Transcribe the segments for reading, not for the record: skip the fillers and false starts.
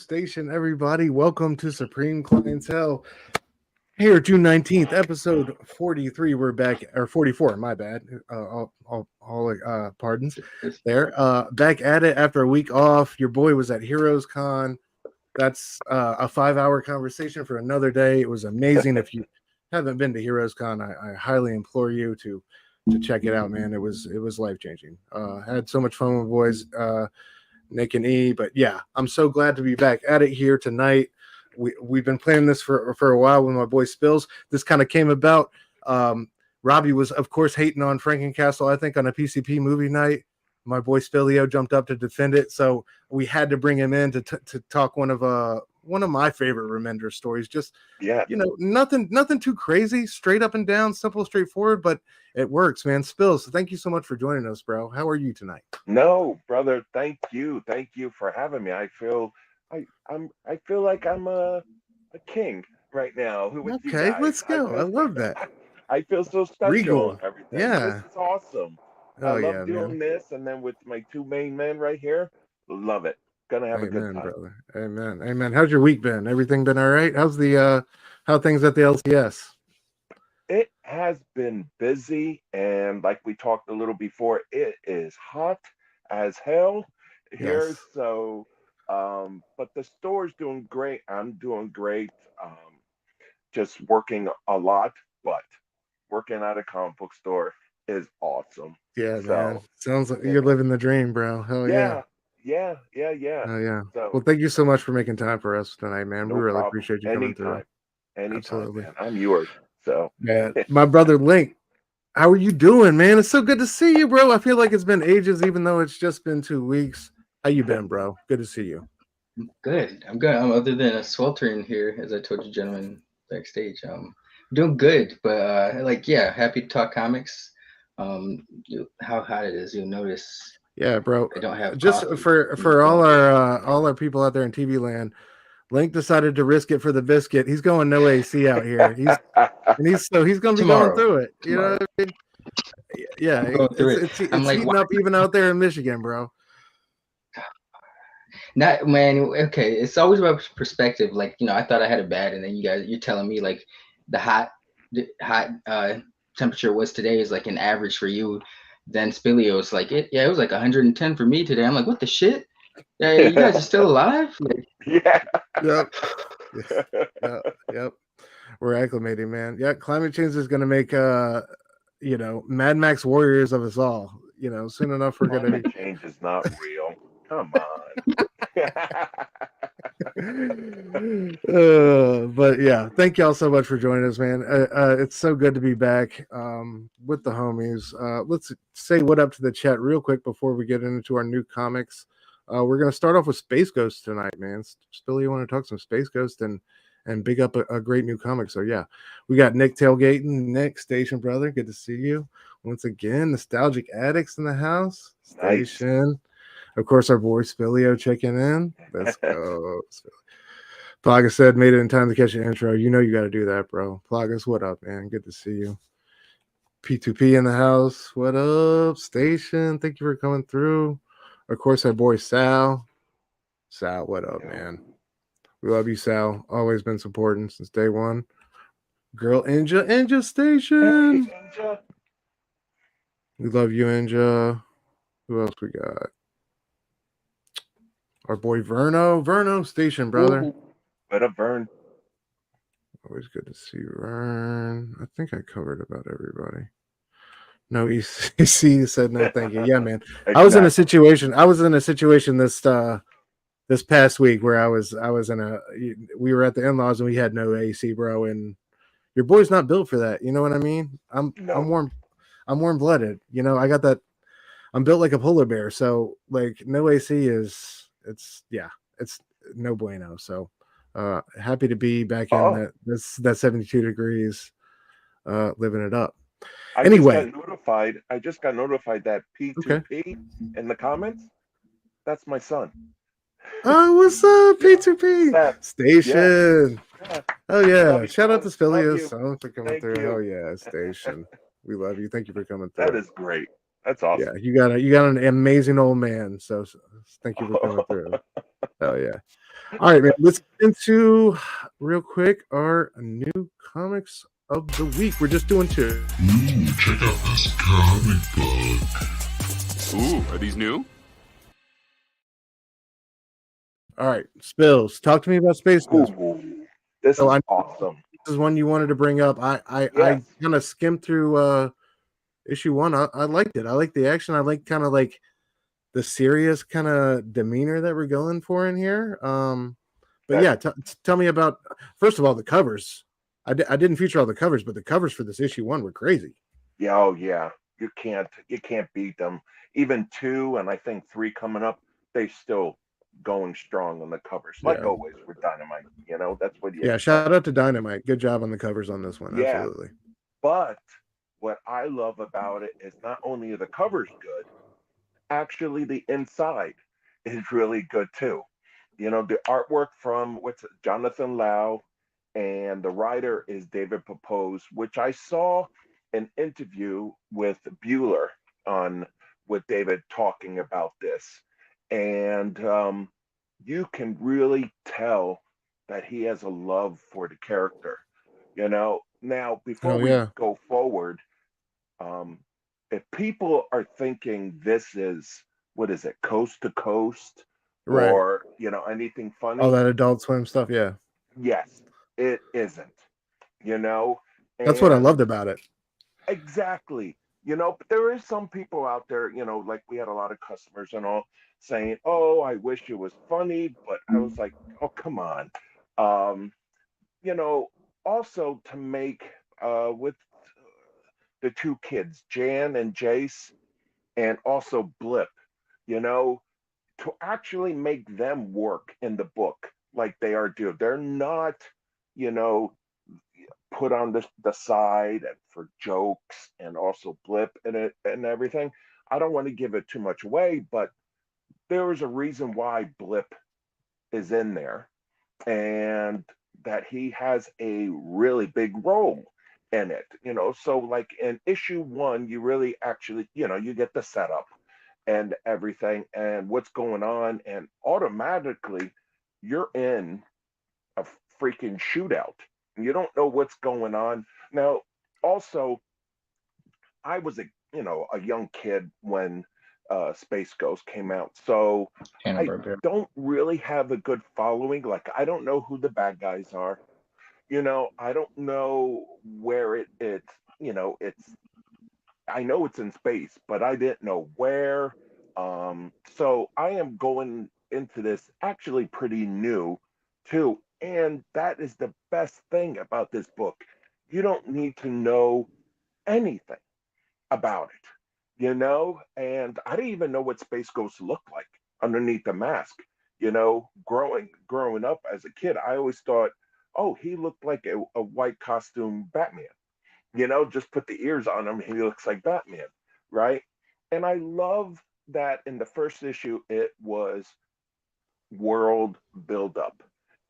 station, everybody. Welcome to Supreme Clientele. Here, June 19th, episode 43. We're back, or 44, my bad. All pardons there. Back at it after a week off. Your boy was at Heroes Con. That's a 5-hour conversation for another day. It was amazing. If you haven't been to Heroes Con, I highly implore you to check it out, man. It was life changing. Had so much fun with boys, Nick and E. But yeah, I'm so glad to be back at it here tonight. We've been planning this for a while with my boy Spills. This kind of came about. Robbie was, of course, hating on Frankencastle, I think, on a PCP movie night. My boy Spilio jumped up to defend it, so we had to bring him in to talk one of my favorite Remender stories. Just nothing too crazy, straight up and down, simple, straightforward, but it works, man. Spills, thank you so much for joining us, bro. How are you tonight? No, brother, thank you for having me. I feel like I'm a king right now with you Okay, guys. let's go. I love that. I feel so special Regal. and everything. Yeah. This is awesome. Oh, I love yeah, doing man. this, and then with my two main men right here, love it. Gonna have a good Amen, time. brother. Amen. How's your week been? Everything been all right? How's the how things at the LCS? It has been busy, and like we talked a little before, it is hot as hell here. Yes. So, but the store's doing great. I'm doing great. Just working a lot, but working at a comic book store is awesome. Yeah, man. So, Sounds like yeah, you're living the dream, bro. Hell yeah. yeah, yeah. Oh yeah. Well, So, thank you so much for making time for us tonight, man. We no really problem. appreciate you coming through. Anytime, Absolutely. man. I'm yours. So, Man, my brother Link, how are you doing, man? It's so good to see you, bro. I feel like it's been ages, even though it's just been 2 weeks. How you been, bro? Good to see you. Good. I'm good. Other than a sweltering here, as I told you, gentlemen, backstage. Doing good, but happy to talk comics. How hot it is, you'll notice Yeah, bro. I don't have Just coffee for in this all phone. our people out there in TV land, Link decided to risk it for the biscuit. He's going no AC out here. He's gonna be going Tomorrow. through it. You know what I mean? Yeah, I'm going through it. I'm it's like, heating up even out there in Michigan, bro. not man. Okay, it's always about perspective. Like I thought I had it bad, and then you're telling me like the hot temperature was today is like an average for you. Then Spilio's like it was like 110 for me today. I'm like, what the shit? Yeah, you guys are still alive? Like, yeah. Yep. Yep. We're acclimating, man. Yeah, climate change is gonna make Mad Max warriors of us all. Soon enough we're gonna be Climate change is not real. Come on. but yeah, thank y'all so much for joining us, man. It's so good to be back with the homies. Let's say what up to the chat real quick before we get into our new comics. We're gonna start off with Space Ghost tonight, man. Still, you want to talk some Space Ghost and big up a great new comic. So yeah, we got Nick tailgating. Nick, Station brother, good to see you once again. Nostalgic Addicts in the house. Nice. Station. Of course, our boy Spilio checking in. Let's go. Plagas said, made it in time to catch an intro. You know you got to do that, bro. Plagas, what up, man? Good to see you. P2P in the house. What up, Station? Thank you for coming through. Of course, our boy Sal. Sal, what up, man? We love you, Sal. Always been supporting since day one. Girl, Inja Station. Hey, Ninja. We love you, Inja. Who else we got? Our boy Verno Station, brother. Ooh, what up, Vern? Always good to see Vern. I think I covered about everybody. No, EC said no, thank you. Yeah, man. I was in a situation this past week where I was we were at the in-laws and we had no AC, bro, and your boy's not built for that. You know what I mean? I'm No. warm-blooded. I got that. I'm built like a polar bear, so like no AC it's no bueno. So happy to be back in that 72 degrees, living it up. I just got notified that P2P in the comments. That's my son. Oh, what's up, P2P Station? Yeah. Oh yeah, Love you, shout out to son. Love Spilio you. son for coming Thank through. you. Oh yeah, Station. We love you. Thank you for coming through. That is great. That's awesome. Yeah, you got an amazing old man. So thank you for coming through. Oh yeah. All right, man. Let's get into real quick our new comics of the week. We're just doing 2. Ooh, check out this comic book. Ooh, are these new? All right, Spills. Talk to me about Space Ghost. Ooh, this So is I awesome. This is one you wanted to bring up. I Yes. kind of skimmed through issue 1. I liked it. I like the action. I like kind of like the serious kind of demeanor that we're going for in here. But yeah, tell me about, first of all, the covers. I didn't feature all the covers, but the covers for this issue 1 were crazy. Yeah, oh yeah. You can't beat them. Even 2 and I think 3 coming up, they still going strong on the covers. Like Yeah. always with Dynamite, that's what you Yeah, expect. shout out to Dynamite. Good job on the covers on this one. Yeah. Absolutely. But what I love about it is not only are the covers good, actually the inside is really good too. The artwork from Jonathan Lau, and the writer is David Propose, which I saw an interview with Bueller on with David talking about this, and you can really tell that he has a love for the character. Now before we go forward, if people are thinking this is what is it, coast to coast, Right. or anything funny, all that Adult Swim stuff, yeah. Yes, it isn't. That's what I loved about it. Exactly. But there is some people out there, like we had a lot of customers and all saying, "Oh, I wish it was funny," but I was like, "Oh, come on." Um, Also to make with the 2 kids, Jan and Jace, and also Blip, to actually make them work in the book like they are due. They're not, you know, put on the side for jokes and also Blip in it and everything. I don't want to give it too much away, but there is a reason why Blip is in there, and that he has a really big role in it. So like in issue 1, you really actually, you get the setup and everything and what's going on, and automatically you're in a freaking shootout. You don't know what's going on. Now, also, I was a young kid when Space Ghost came out, so I don't really have a good following. Like, I don't know who the bad guys are. I don't know where it's. I know it's in space, but I didn't know where. So I am going into this actually pretty new too. And that is the best thing about this book. You don't need to know anything about it. And I didn't even know what Space Ghost looked like underneath the mask. Growing up as a kid, I always thought, oh, he looked like a white costume Batman. Just put the ears on him, he looks like Batman, right? And I love that in the first issue, it was world buildup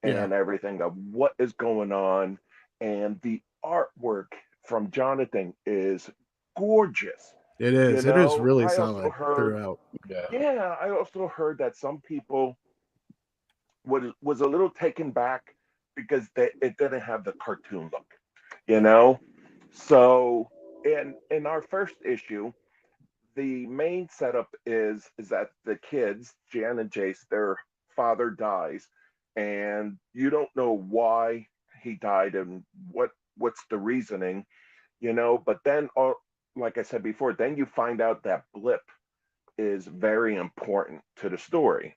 and everything of what is going on. And the artwork from Jonathan is gorgeous. It is. It is really I solid also heard, throughout. yeah, I also heard that some people was a little taken back because it didn't have the cartoon look. So in our first issue, the main setup is that the kids, Jan and Jace, their father dies, and you don't know why he died and what's the reasoning. But then, like I said before, then you find out that Blip is very important to the story.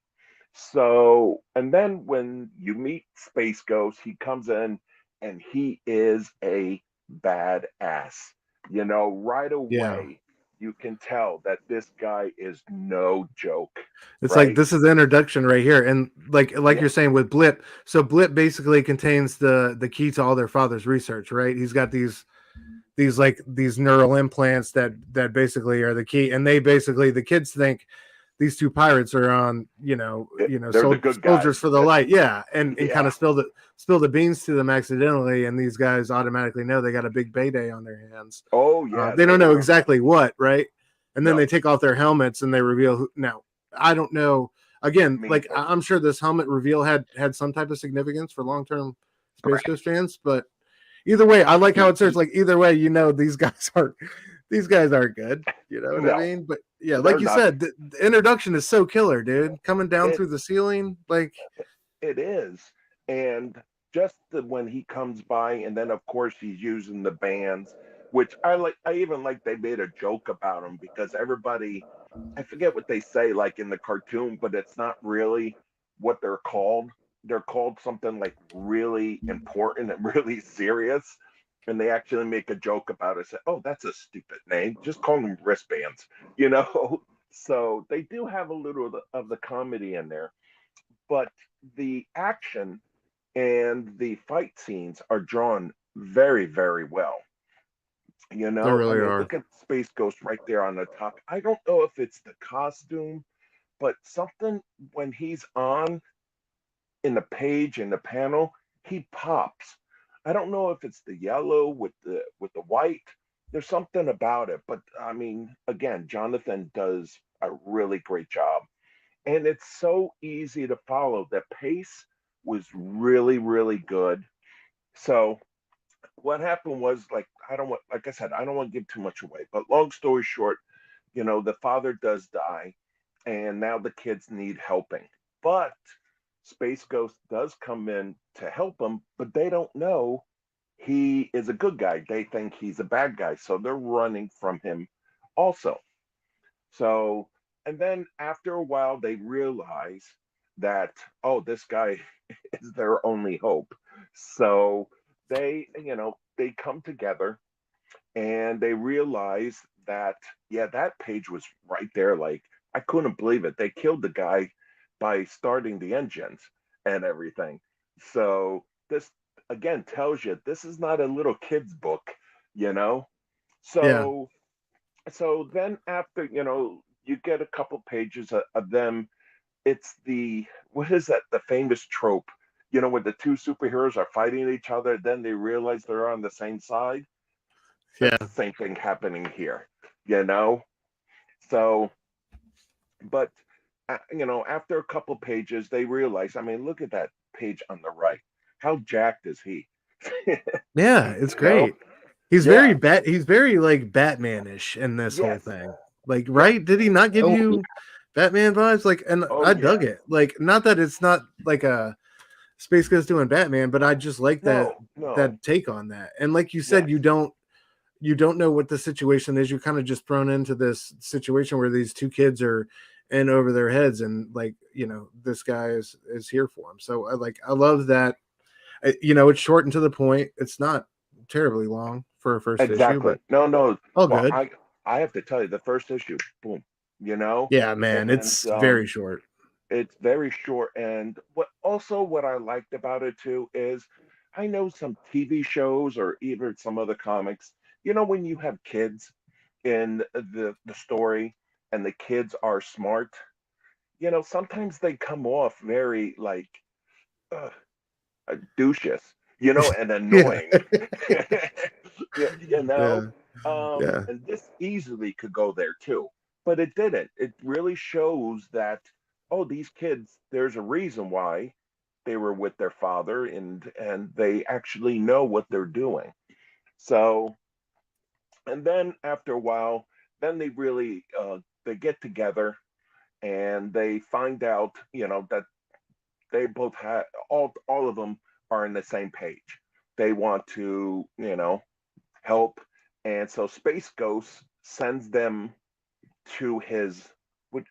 So, and then when you meet Space Ghost, he comes in and he is a badass. Right away, you can tell that this guy is no joke. It's right? like this is the introduction right here, and like you're saying with Blip. So Blip basically contains the key to all their father's research, right? He's got these neural implants that basically are the key, and they basically, the kids think these 2 pirates are on soldiers for the light, and kind of spill the beans to them accidentally, and these guys automatically know they got a big payday on their hands. Oh yeah, they don't know exactly what, right? And then they take off their helmets and they reveal now, I don't know. Again, Me like too. I'm sure this helmet reveal had some type of significance for long-term Space Ghost fans, but either way, I like how it says like either way, these guys aren't good. You know what I No, mean? But yeah, like they're you not. said, the introduction is so killer, dude. Coming down It through the ceiling, like it is, and just when he comes by, and then of course he's using the bands, which I like. I even like they made a joke about him because everybody, I forget what they say like in the cartoon, but it's not really what they're called. They're called something like really important and really serious. And they actually make a joke about it. Say, oh, that's a stupid name. Just call them wristbands, you know? So they do have a little of the comedy in there. But the action and the fight scenes are drawn very, very well. they I really mean, are. look at Space Ghost right there on the top. I don't know if it's the costume, but something when he's on in the page in the panel, he pops. I don't know if it's the yellow with the white. There's something about it, but I mean, again, Jonathan does a really great job, and it's so easy to follow. The pace was really, really good. So what happened was like I don't want, like I said, I don't want to give too much away, but long story short, the father does die, and now the kids need helping. But Space Ghost does come in to help them, but they don't know he is a good guy. They think he's a bad guy, so they're running from him also. So, and then after a while, they realize that, oh, this guy is their only hope. So they come together and they realize that, yeah, that page was right there. Like, I couldn't believe it. They killed the guy by starting the engines and everything. So, this again tells you this is not a little kid's book, you know? Yeah, So, so then after, you get a couple pages of them. It's what is that? The famous trope, where the two superheroes are fighting each other, then they realize they're on the same side. yeah, That's the same thing happening here, you know? So, but, after a couple pages, they realize, I mean, look at that page on the right. How jacked is he? yeah. It's You know? great. He's very Yeah. bat. He's very like Batman-ish in this whole Yes. thing. Like, Yeah. right? Did he not give Oh, you Batman vibes? Like, and Oh, I dug yeah. it. Like, not that it's not like a Space Ghost doing Batman, but I just like that No, no. that take on that. And like you said, Yes. you don't know what the situation is. You're kind of just thrown into this situation where these two kids are in over their heads, and like this guy is here for them. So I love that. It's short and to the point. It's not terribly long for a first issue, Exactly. but No, no. all Well, good. I have to tell you, the first issue, boom, you know, Yeah, man, and it's very short. it's very short. And what I liked about it too is I know some TV shows or even some other comics, when you have kids in the story and the kids are smart, sometimes they come off very like uh, douches, and Yeah, annoying. you, you yeah, know, yeah, and this easily could go there too, but it didn't. It really shows that, oh, these kids, there's a reason why they were with their father, and they actually know what they're doing. So, and then after a while, then they really they get together and they find out, that they both have all of them are on the same page. They want to, help, and so Space Ghost sends them to his what,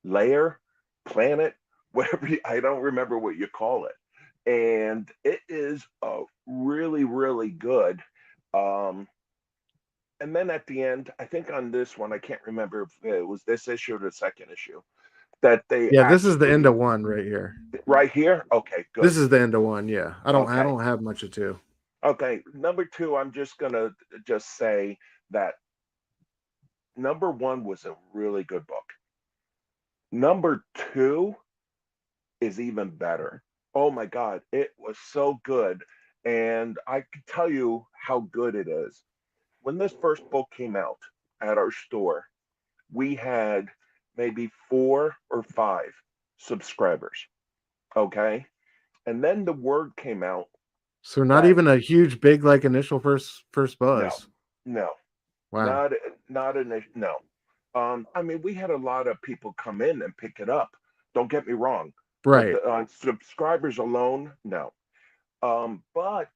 layer, planet, whatever. I don't remember what you call it, and it is really, really good. Um, and then at the end, I think on this one, I can't remember if it was this issue or the second issue that they yeah. This is the end actually of one right here. right here. Okay, good. This is the end of one. Yeah, I Okay. don't have much of two. Okay, number two, I'm just gonna just say that number one was a really good book. Number two is even better. Oh my God, it was so good. And I can tell you how good it is. When this first book came out at our store, we had maybe four or five. subscribers. Okay. And then the word came out. So not that- even a huge, big like initial first buzz. No, Wow. not an no. I mean, we had a lot of people come in and pick it up. Don't get me wrong. Right. But on subscribers alone, no. But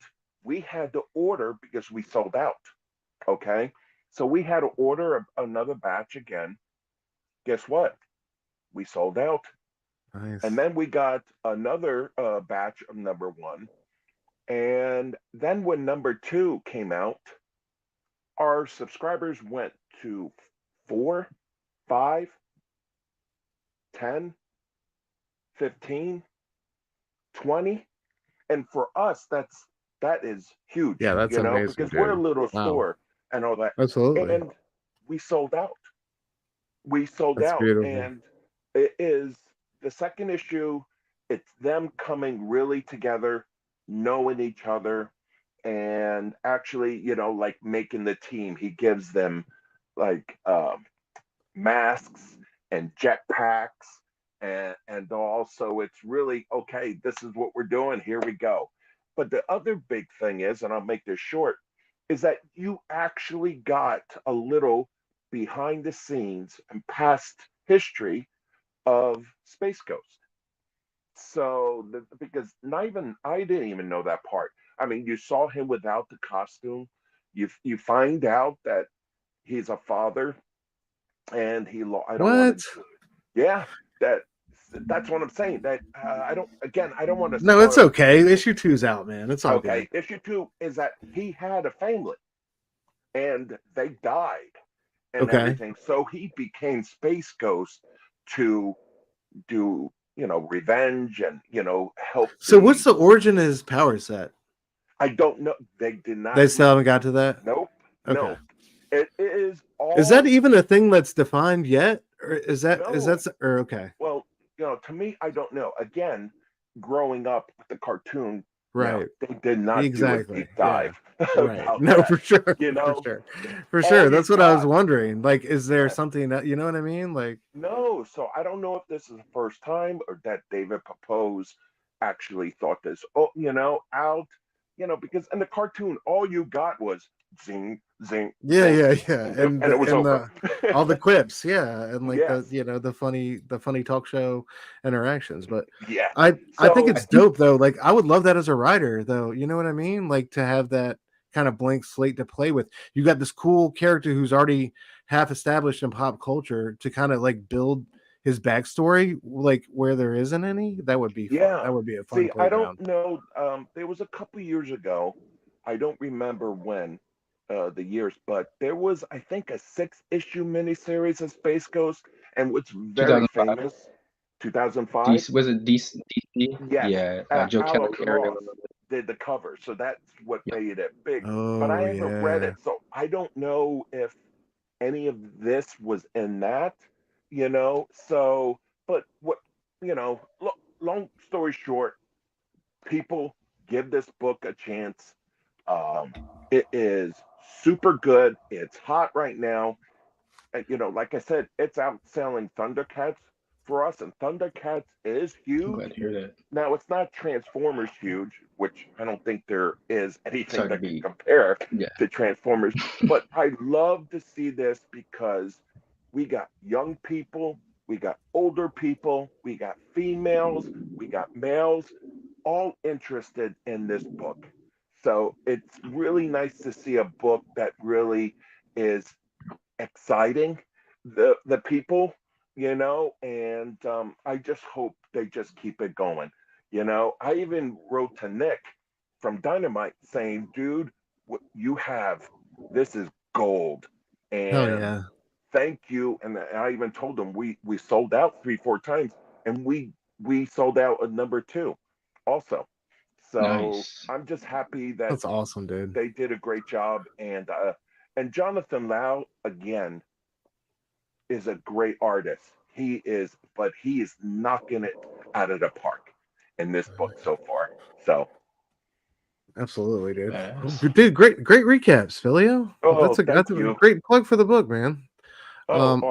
we had to order because we sold out. Okay. So we had to order another batch again. Guess what? We sold out. Nice. And then we got another batch of number one. And then when number two came out, our subscribers went to 4, 5, 10, 15, 20. And for us, that is huge. Yeah, that's amazing, because we're a dude. little Wow. store and all that. Absolutely. And we sold out. We sold That's out. beautiful. And it is the second issue. It's them coming really together, knowing each other, and actually, like making the team. He gives them like masks and jetpacks, and also it's really okay. This is what we're doing. Here we go. But the other big thing is, and I'll make this short, is that you actually got a little behind the scenes and past history of Space Ghost. So, because not even I didn't even know that part. I mean, you saw him without the costume. You find out that he's a father, and I don't What? want to. Yeah, that's what I'm saying. That I don't. Again, I don't want to. No, it's okay. Issue 2's out, man. It's all Okay. good. Issue 2 is that he had a family, and they died, and Okay. everything. So he became Space Ghost to do revenge and help. So what's the origin of his power set? I don't know. They did not. They still haven't got to that? Nope. Okay. No. It is all. Is that even a thing that's defined yet? Or is that No. or okay. Well, to me, I don't know. Again, growing up with the cartoon, Right. they did not Exactly. do a deep dive. Right. about No, that. for sure. For all sure. you That's what I was got- wondering. Like, is there Yeah. something that you know what I mean? Like, No, so I don't know if this is the first time or that David Papose actually thought this. Out. Because in the cartoon, all you got was zing, zing. yeah, zing, and it was over. all the quips, yeah, and like Yes. the funny talk show interactions. But Yeah. I think So- it's dope though. Like, I would love that as a writer, though. You know what I mean? Like, to have that kind of blank slate to play with. You got this cool character who's already half established in pop culture to kind of like build his backstory, like where there isn't any. That would be fun. Yeah. That would be a fun See, I playground. don't know. There was a couple years ago. I don't remember when the years, but there was, I think, a 6-issue miniseries of Space Ghost, and what's very 2005. famous. 2005. Was it DC? Yes. Yeah, Joe Kelly Alex Ariel. Ross did the cover, so that's what Yeah. made it big. Oh, But I haven't read yeah. it, so I don't know if any of this was in that. So, but what long story short, people give this book a chance. It is super good. It's hot right now. And, like I said, it's outselling Thundercats for us, and Thundercats is I'm huge. glad to hear that. Now, it's not Transformers huge, which I don't think there is anything Sorry to that can be- compare Yeah. to Transformers. But I love to see this because we got young people, we got older people, we got females, we got males, all interested in this book. So it's really nice to see a book that really is exciting the people, and I just hope they just keep it going. I even wrote to Nick from Dynamite saying, dude, what you have, this is gold. Hell And yeah. thank you. And I even told them we sold out 3-4 times, and we sold out at number 2 also. So Nice. I'm just happy that That's awesome, dude. they did a great job. And Jonathan Lau again is a great artist. He is knocking it out of the park in this book so far. So Absolutely, dude. Badass. Dude, great recaps, Spilio. Oh, That's a thank you. great plug for the book, man. awesome.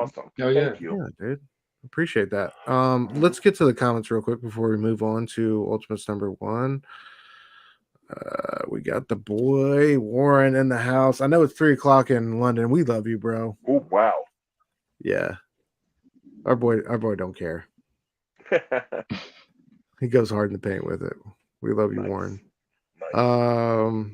Oh, yeah. Thank you. Yeah, dude. Appreciate that. Let's get to the comments real quick before we move on to Ultimates number 1. We got the boy Warren in the house. I know it's 3:00 in London. We love you, bro. Oh wow. Yeah, our boy don't care. He goes hard in the paint with it. We love you, Nice. Warren. Nice.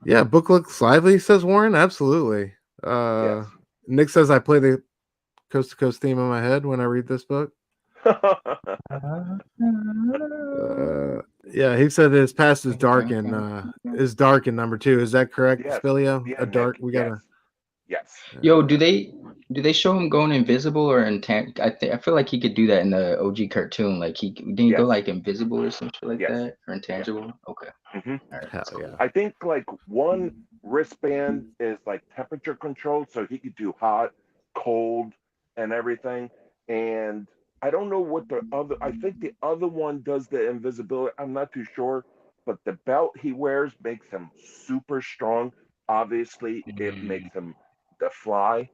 Yeah, book looks lively, says Warren. Absolutely. Yes. Nick says I play the coast to coast theme in my head when I read this book. Yeah, he said his past is dark in number 2. Is that correct, Yes. Spilio? Yeah, A dark. Nick, We gotta. Yes. Yo, do they show him going invisible or I feel like he could do that in the OG cartoon. Like didn't he go Yes. like invisible or some shit like Yes. that or intangible? Okay. hmm All right. Hell So yeah. I think like one wristband is like temperature controlled, so he could do hot, cold, and everything. And I don't know what the other. I think the other one does the invisibility. I'm not too sure, but the belt he wears makes him super strong. Obviously, it makes him the fly,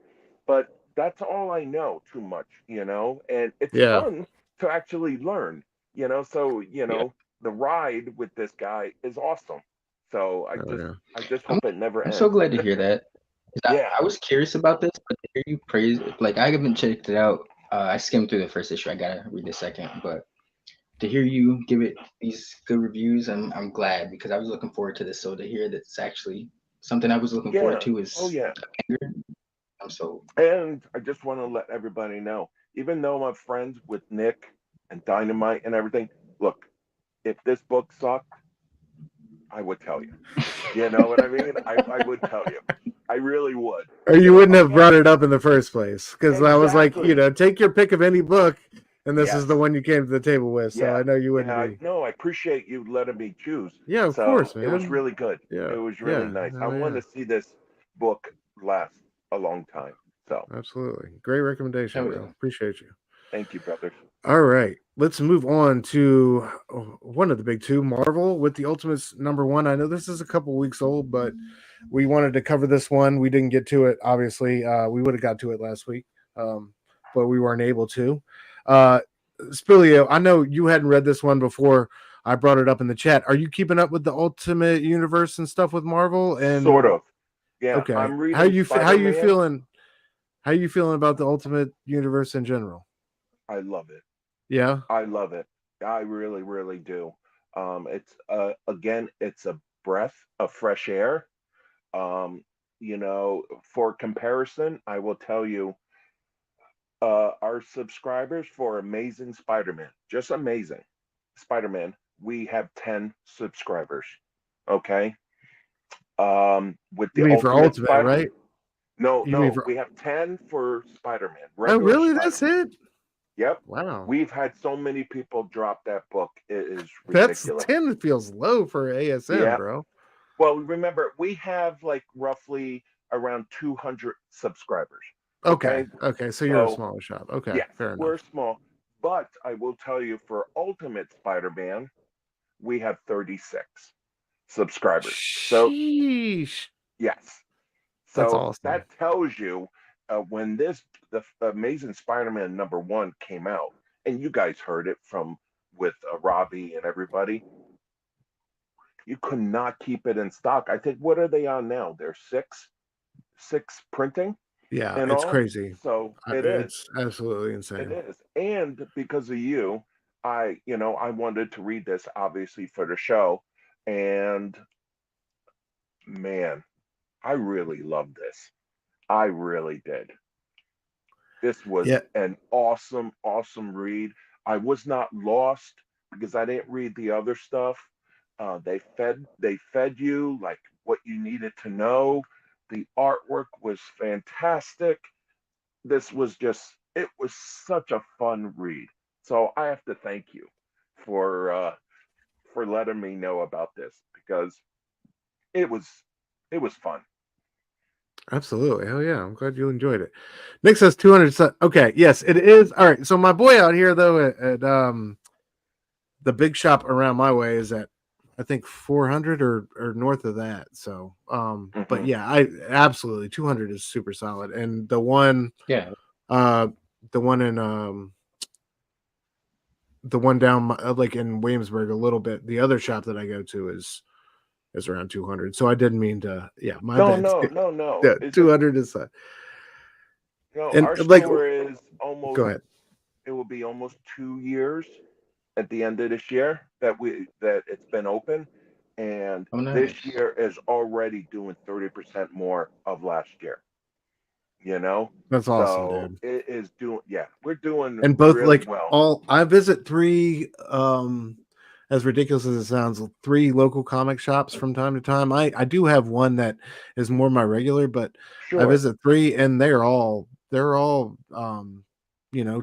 but that's all I know too much, And it's Yeah. fun to actually learn, So Yeah. the ride with this guy is awesome. So I just hope it never I'm ends. so glad to hear that. 'Cause Yeah. I was curious about this, but to hear you praise it, like I haven't checked it out. I skimmed through the first issue. I gotta read the second, but to hear you give it these good reviews, I'm glad because I was looking forward to this. So to hear that's actually something I was looking forward Yeah. to is Oh yeah. I'm so And I just want to let everybody know, even though I'm friends with Nick and Dynamite and everything, look, if this book sucked, I would tell you. You know what I mean? I would tell you. I really would. Or you wouldn't have brought it up in the first place because I was like, Exactly. take your pick of any book, and this is Yes. the one you came to the table with. So Yeah. I know you wouldn't Yeah. be. No, I appreciate you letting me choose. Yeah, of So course, it was man. really good. Yeah, It was really yeah, nice. I hell want yeah. to see this book last a long time. So Absolutely. Great recommendation, Hell bro. yeah. Appreciate you. thank you, brothers. All right. Let's move on to one of the big two, Marvel with the Ultimates number 1. I know this is a couple weeks old, but we wanted to cover this one. We didn't get to it, obviously. We would have got to it last week, but we weren't able to. Spilio, I know you hadn't read this one before. I brought it up in the chat. Are you keeping up with the Ultimate Universe and stuff with Marvel? And Sort of. Yeah. okay, I'm reading how you Spider-Man. feeling? How you feeling about the Ultimate Universe in general? I love it. Yeah, I love it. I really, really do. It's again, it's a breath of fresh air. Um, for comparison, I will tell you, our subscribers for Amazing Spider-Man, just Amazing Spider-Man, we have 10 subscribers. Okay. With you the mean for Ultimate Ultimate, Spider, right? no, You mean no, for? we have 10 for Spider-Man. Oh, Regular really? That's Spider-Man. it? Yep. Wow. We've had so many people drop that book. It is That's ridiculous. 10 feels low for ASM, Yeah. bro. Well, remember, we have like roughly around 200 subscribers. Okay. So you're a smaller shop. Okay. Yes, Fair we're enough. small. But I will tell you, for Ultimate Spider-Man, we have 36 subscribers. So, Sheesh. yes. That's So awesome. that tells you when the Amazing Spider-Man number 1 came out, and you guys heard it with Robbie and everybody, you could not keep it in stock. I think, what are they on now? They're six printing Yeah, and it's all. crazy. So it is. It's absolutely It insane. is. And because of you, I wanted to read this obviously for the show. And man, I really loved this. I really did. This was Yeah. an awesome, awesome read. I was not lost because I didn't read the other stuff. They fed you like what you needed to know. The artwork was fantastic. It was such a fun read. So I have to thank you for letting me know about this because it was fun. Absolutely. Hell yeah. I'm glad you enjoyed it. Nick says 200. Okay. Yes, it is. All right. So my boy out here, though, at the big shop around my way is at I think 400 or north of that. So, but Mhm. yeah, I absolutely 200 is super solid. And the one Yeah. the one in the one down like in Williamsburg a little bit. The other shop that I go to is around 200. So I didn't mean to. Yeah, my No, bad. no, no, no. Yeah, 200 is and Our like store is go almost. ahead. It will be almost 2 years at the end of this year that it's been open, and Oh, this nice. year is already doing 30% more of last year. You know, That's awesome, so dude. it is doing. Yeah, we're doing And both really like well. all I visit three as ridiculous as it sounds, three local comic shops from time to time. I do have one that is more my regular, but I Sure. visit three and they're all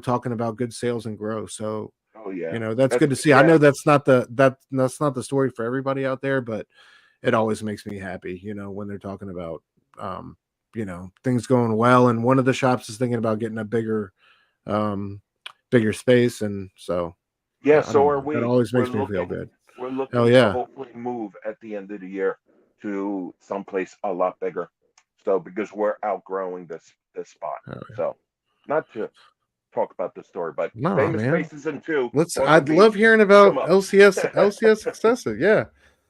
talking about good sales and growth. So, Oh yeah. that's That's good to see. I yeah. know that's not that's not the story for everybody out there, but it always makes me happy, when they're talking about things going well, and one of the shops is thinking about getting a um bigger space, and so Yeah. I So don't are know, that we. always We're makes me feel looking. good. We're Hell looking to yeah. hopefully move at the end of the year to someplace a lot bigger. So because we're outgrowing this spot. Hell yeah. So not to talk about the story, but No, famous man, faces in two, Northern I'd love Beach. hearing Look them about up. LCS successes. Yeah,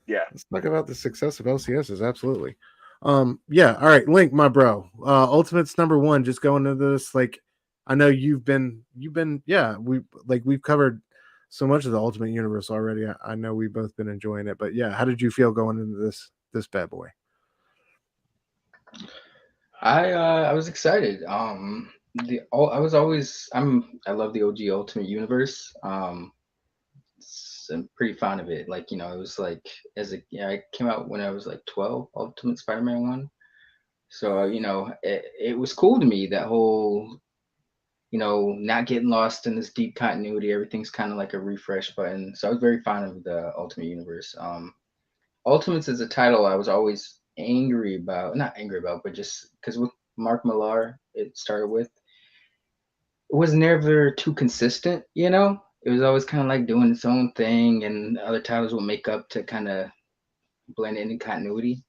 Yeah. let's talk about the success of LCSs. Absolutely. Yeah, all right, Link, my bro, Ultimate's number one. Just going into this, like, I know you've been yeah, we've covered so much of the Ultimate Universe already. I know we've both been enjoying it, but yeah, how did you feel going into this bad boy? I was excited. I was always I love the OG Ultimate Universe. I'm pretty fond of it. Like, it was like it came out when I was like 12, Ultimate Spider-Man 1. So, it was cool to me, that whole, not getting lost in this deep continuity. Everything's kind of like a refresh button. So I was very fond of the Ultimate Universe. Ultimates is a title I was always angry about, not angry about, but just because with Mark Millar, it started with, it was never too consistent, It was always kind of like doing its own thing, and other titles would make up to kind of blend in continuity.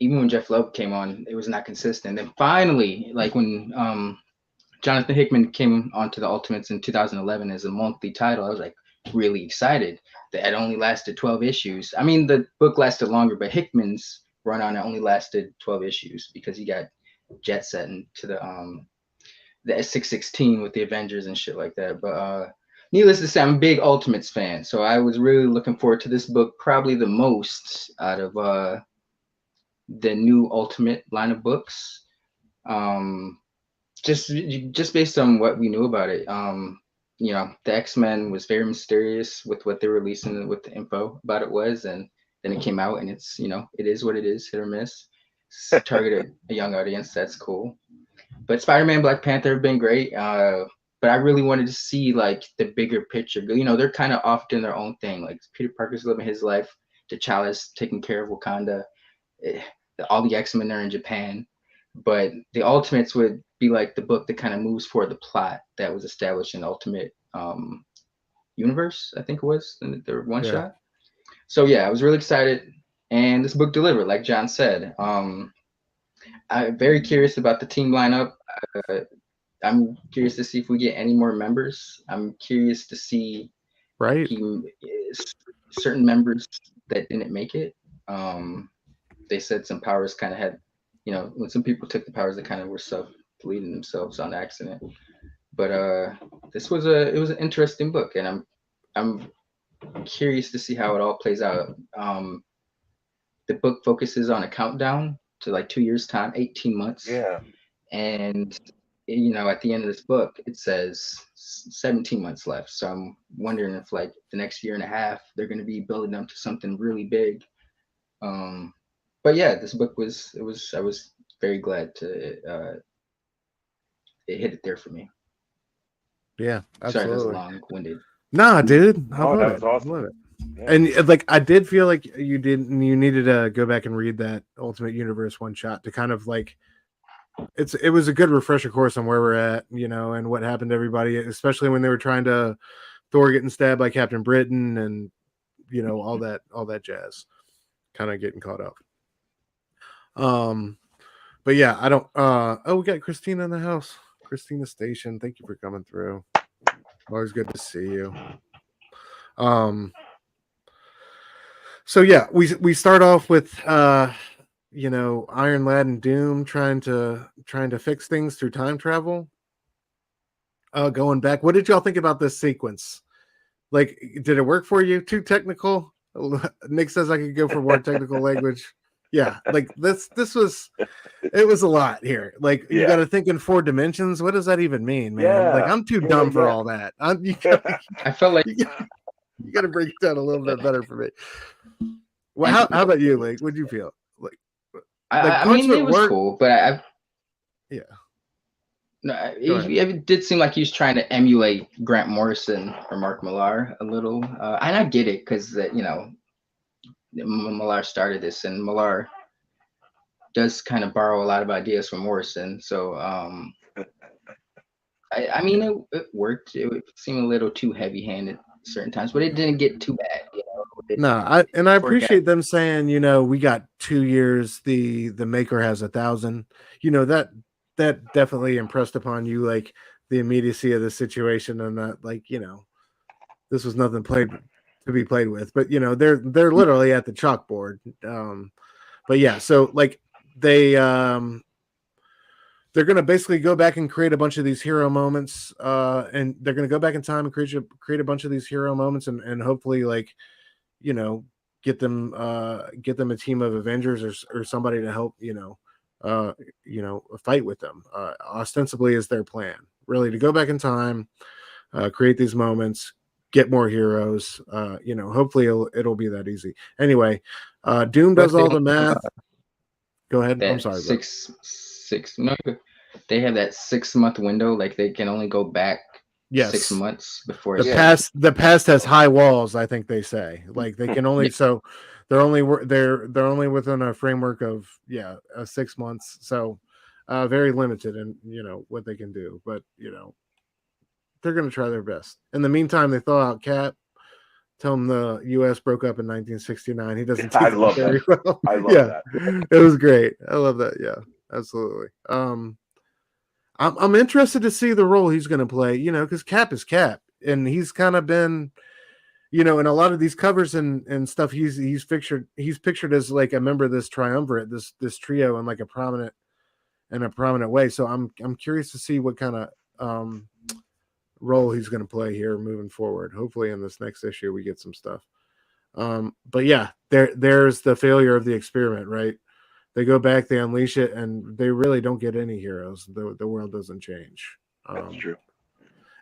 Even when Jeff Loeb came on, it was not consistent. Then finally, like when Jonathan Hickman came onto the Ultimates in 2011 as a monthly title, I was like really excited. That it only lasted 12 issues. I mean, the book lasted longer, but Hickman's run on it only lasted 12 issues because he got jet set into the S616 with the Avengers and shit like that. But needless to say, I'm a big Ultimates fan, so I was really looking forward to this book probably the most out of the new Ultimate line of books. Um, just based on what we knew about it. The X-Men was very mysterious with what they were releasing, with the info about it was, and then it came out, and it's it is what it is, hit or miss. Targeted a young audience, that's cool. But Spider-Man, Black Panther have been great. But I really wanted to see like the bigger picture. They're kind of off doing their own thing. Like Peter Parker's living his life, T'Challa's taking care of Wakanda. Eh, all the X-Men are in Japan. But the Ultimates would be like the book that kind of moves forward the plot that was established in Ultimate Universe, I think it was, in the one Yeah. shot. So yeah, I was really excited, and this book delivered, like John said. I'm very curious about the team lineup. Uh, I'm curious to see if we get any more members. I'm curious to see Right. certain members that didn't make it. They said some powers kind of had, when some people took the powers, they kind of were self-deleting themselves on accident. But it was an interesting book, and I'm curious to see how it all plays out. The book focuses on a countdown to like 2 years time, 18 months. Yeah. And at the end of this book, it says 17 months left. So I'm wondering if like the next year and a half, they're going to be building up to something really big. But yeah, this book I was very glad to it hit it there for me. Yeah, Sorry, that was absolutely. long-winded. Nah, dude, I Oh, love that it. was awesome. I love it. Yeah. And like I did feel like you needed to go back and read that Ultimate Universe one shot to kind of like it was a good refresher course on where we're at, and what happened to everybody, especially when they were trying to Thor getting stabbed by Captain Britain and you know, all that jazz, kind of getting caught up. But yeah, I don't. Oh, we got Christina in the house. Christina Station, thank you for coming through. Always good to see you. So yeah, we start off with you know, Iron Lad and Doom trying to fix things through time travel. Going back, what did y'all think about this sequence? Like, did it work for you? Too technical? Nick says I could go for more technical language. Yeah, like this was it was a lot here. Like you got to think in 4 dimensions. What does that even mean, man? Yeah. Like I'm too dumb for all that. I felt like You got to break it down a little bit better for me. Well, how about you, Lake? What'd you feel? Like I mean, it was cool, but yeah. No, it did seem like he was trying to emulate Grant Morrison or Mark Millar a little, and I get it because you know, Millar started this, and Millar does kind of borrow a lot of ideas from Morrison. So, I mean, it worked. It seemed a little too heavy-handed certain times, but it didn't get too bad. You know? I appreciate them saying, you know, we got 2 years. The maker has 1,000. You know, that definitely impressed upon you, like the immediacy of the situation, and that, like, you know, this was nothing to be played with. But you know, they're literally at the chalkboard. But yeah, so like they're going to basically go back and create a bunch of these hero moments, and they're going to go back in time and create a bunch of these hero moments, and hopefully, like, you know, get them a team of Avengers or somebody to help, you know, fight with them. Ostensibly is their plan, really, to go back in time, create these moments, get more heroes. You know, hopefully it'll be that easy. Anyway, Doom does all the math. Go ahead. I'm sorry. No, they have that 6-month window. Like they can only go back 6 months before the past has high walls. I think they say, like, they can only so they're only within a framework of 6 months. So very limited in, you know, what they can do. But you know, they're going to try their best. In the meantime, they thaw out Cap. Tell him the U.S. broke up in 1969. He doesn't take it very well. I love that. It was great. I love that. Yeah, absolutely. I'm interested to see the role he's going to play. You know, because Cap is Cap, and he's kind of been, you know, in a lot of these covers and stuff. He's pictured as like a member of this triumvirate, this trio, in like a prominent way. So I'm curious to see what kind of role he's going to play here moving forward. Hopefully in this next issue we get some stuff. But yeah, there's the failure of the experiment, right? They go back, they unleash it, and they really don't get any heroes. The world doesn't change. That's true.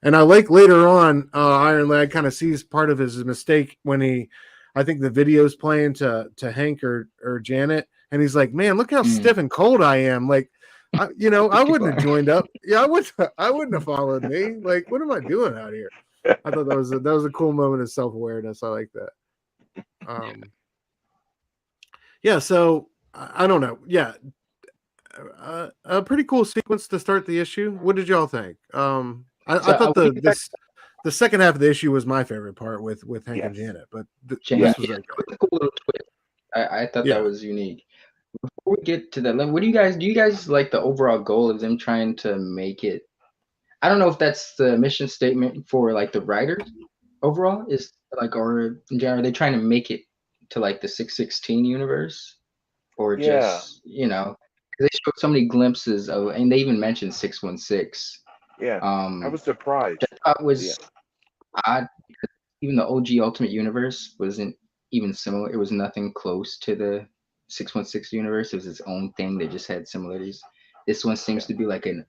And I like later on, Iron Lad kind of sees part of his mistake when I think the video's playing to Hank or Janet, and he's like, "Man, look how stiff and cold I am." Like, I wouldn't have joined up. Yeah, I wouldn't have followed me. Like, what am I doing out here? I thought that was a cool moment of self-awareness. I like that. Yeah. So I don't know. Yeah, a pretty cool sequence to start the issue. What did y'all think? I thought the second half of the issue was my favorite part with Hank and Janet, but this was a cool little twist. I thought that was unique. Before we get to that level, do you guys like the overall goal of them trying to make it? I don't know if that's the mission statement for like the writers overall, is like, or in general, are they trying to make it to like the 616 universe, or just, you know, they showed so many glimpses of, and they even mentioned 616. Yeah, I was surprised. I thought was odd because even the OG Ultimate Universe wasn't even similar. It was nothing close to the 616 universe. It was its own thing. They just had similarities. This one seems to be like an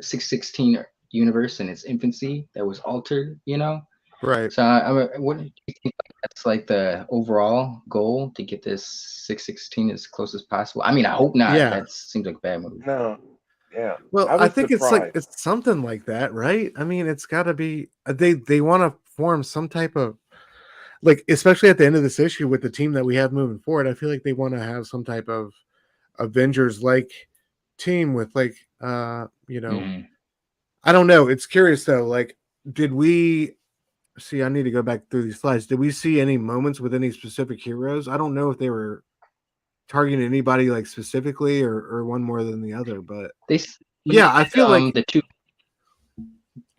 616 universe in its infancy that was altered, you know? Right. So what do you think that's like the overall goal, to get this 616 as close as possible? I mean, I hope not. Yeah. That seems like a bad movie. No. Yeah. Well, I think it's something like that, right? I mean, it's got to be they want to form some type of, like, especially at the end of this issue with the team that we have moving forward. I feel like they want to have some type of Avengers like team with, like, you know, I don't know. It's curious though. Like, did we see, I need to go back through these slides. Did we see any moments with any specific heroes? I don't know if they were targeting anybody like specifically or one more than the other, but yeah, I feel like the two.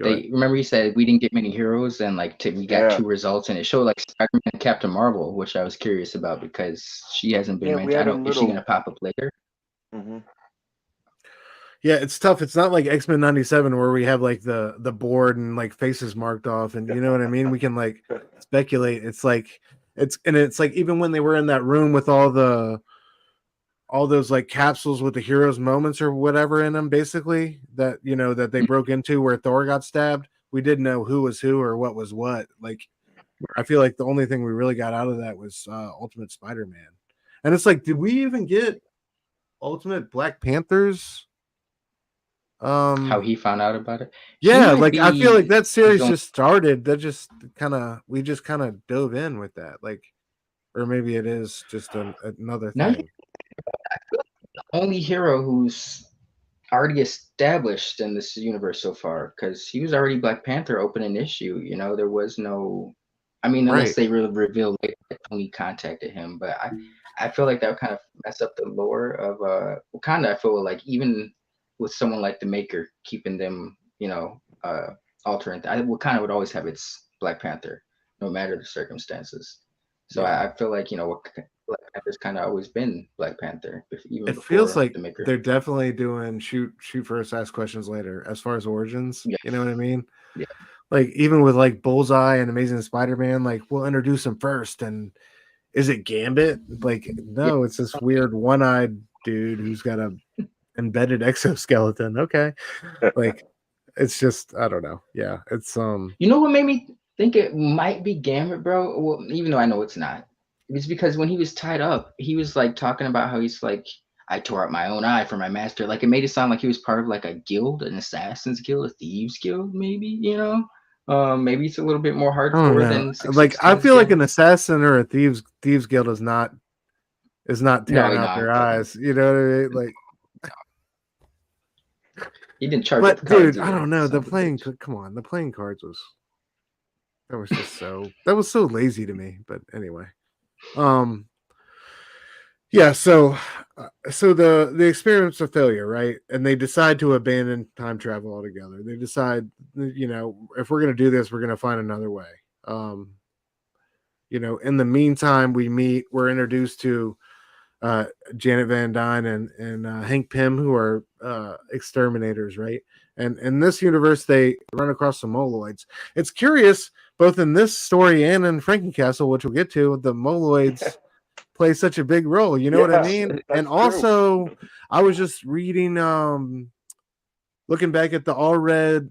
Go ahead. They remember he said we didn't get many heroes, and like we got Yeah. 2 results, and it showed like Spider-Man and Captain Marvel, which I was curious about because she hasn't been Yeah, we mentioned. I had a don't. Is she little- gonna pop up later? Mhm. Yeah, it's tough. It's not like X-Men 97 where we have like the board and like faces marked off, and you know what I mean? We can like speculate. It's like it's like even when they were in that room with all those like capsules with the heroes' moments or whatever in them, basically that that they broke into where Thor got stabbed. We didn't know who was who or what was what. Like, I feel like the only thing we really got out of that was Ultimate Spider-Man, and it's like, did we even get Ultimate Black Panthers? How he found out about it? Yeah, might like I feel like be that series his own- just started. That just we just kind of dove in with that, like, or maybe it is just another Now you- thing. the only hero who's already established in this universe so far, because he was already Black Panther opening issue. You know, there was no. I mean, unless Right. they really reveal later that Tony contacted him, but I feel like that would kind of mess up the lore of Wakanda. I feel like even with someone like the Maker keeping them, alternate. Wakanda would always have its Black Panther, no matter the circumstances. So Yeah. I feel like Black Panther's kind of always been Black Panther, even It before feels like the Maker. they're definitely doing shoot first, ask questions later as far as origins. Yeah. You know what I mean? Yeah. Like even with like Bullseye and Amazing Spider-Man, like we'll introduce him first, and is it Gambit? Like no, it's this weird one-eyed dude who's got a embedded exoskeleton. Okay, like it's just I don't know. Yeah, it's You know what made me think it might be Gambit, bro? Well, even though I know it's not. It's because when he was tied up, he was like talking about how he's like, I tore out my own eye for my master. Like it made it sound like he was part of like a guild, an assassin's guild, a thieves guild, maybe, maybe it's a little bit more I don't hardcore know. than Like I 616's feel like Gambit. an assassin or a thieves guild is not tearing out their eyes. You know what I mean? Like, he didn't charge up but the cards dude, I either, don't know. son The of a playing, bitch. come on, the playing cards was just that was so lazy to me. But anyway, yeah. So the experience of failure, right? And they decide to abandon time travel altogether. They decide, if we're gonna do this, we're gonna find another way. In the meantime, we're introduced to Janet Van Dyne and Hank Pym, who are exterminators, right? And in this universe, they run across some Moloids. It's curious, both in this story and in Frankencastle, which we'll get to, the Moloids play such a big role. You know what I Yeah, mean? that's And true. also, I was just reading, looking back at the all red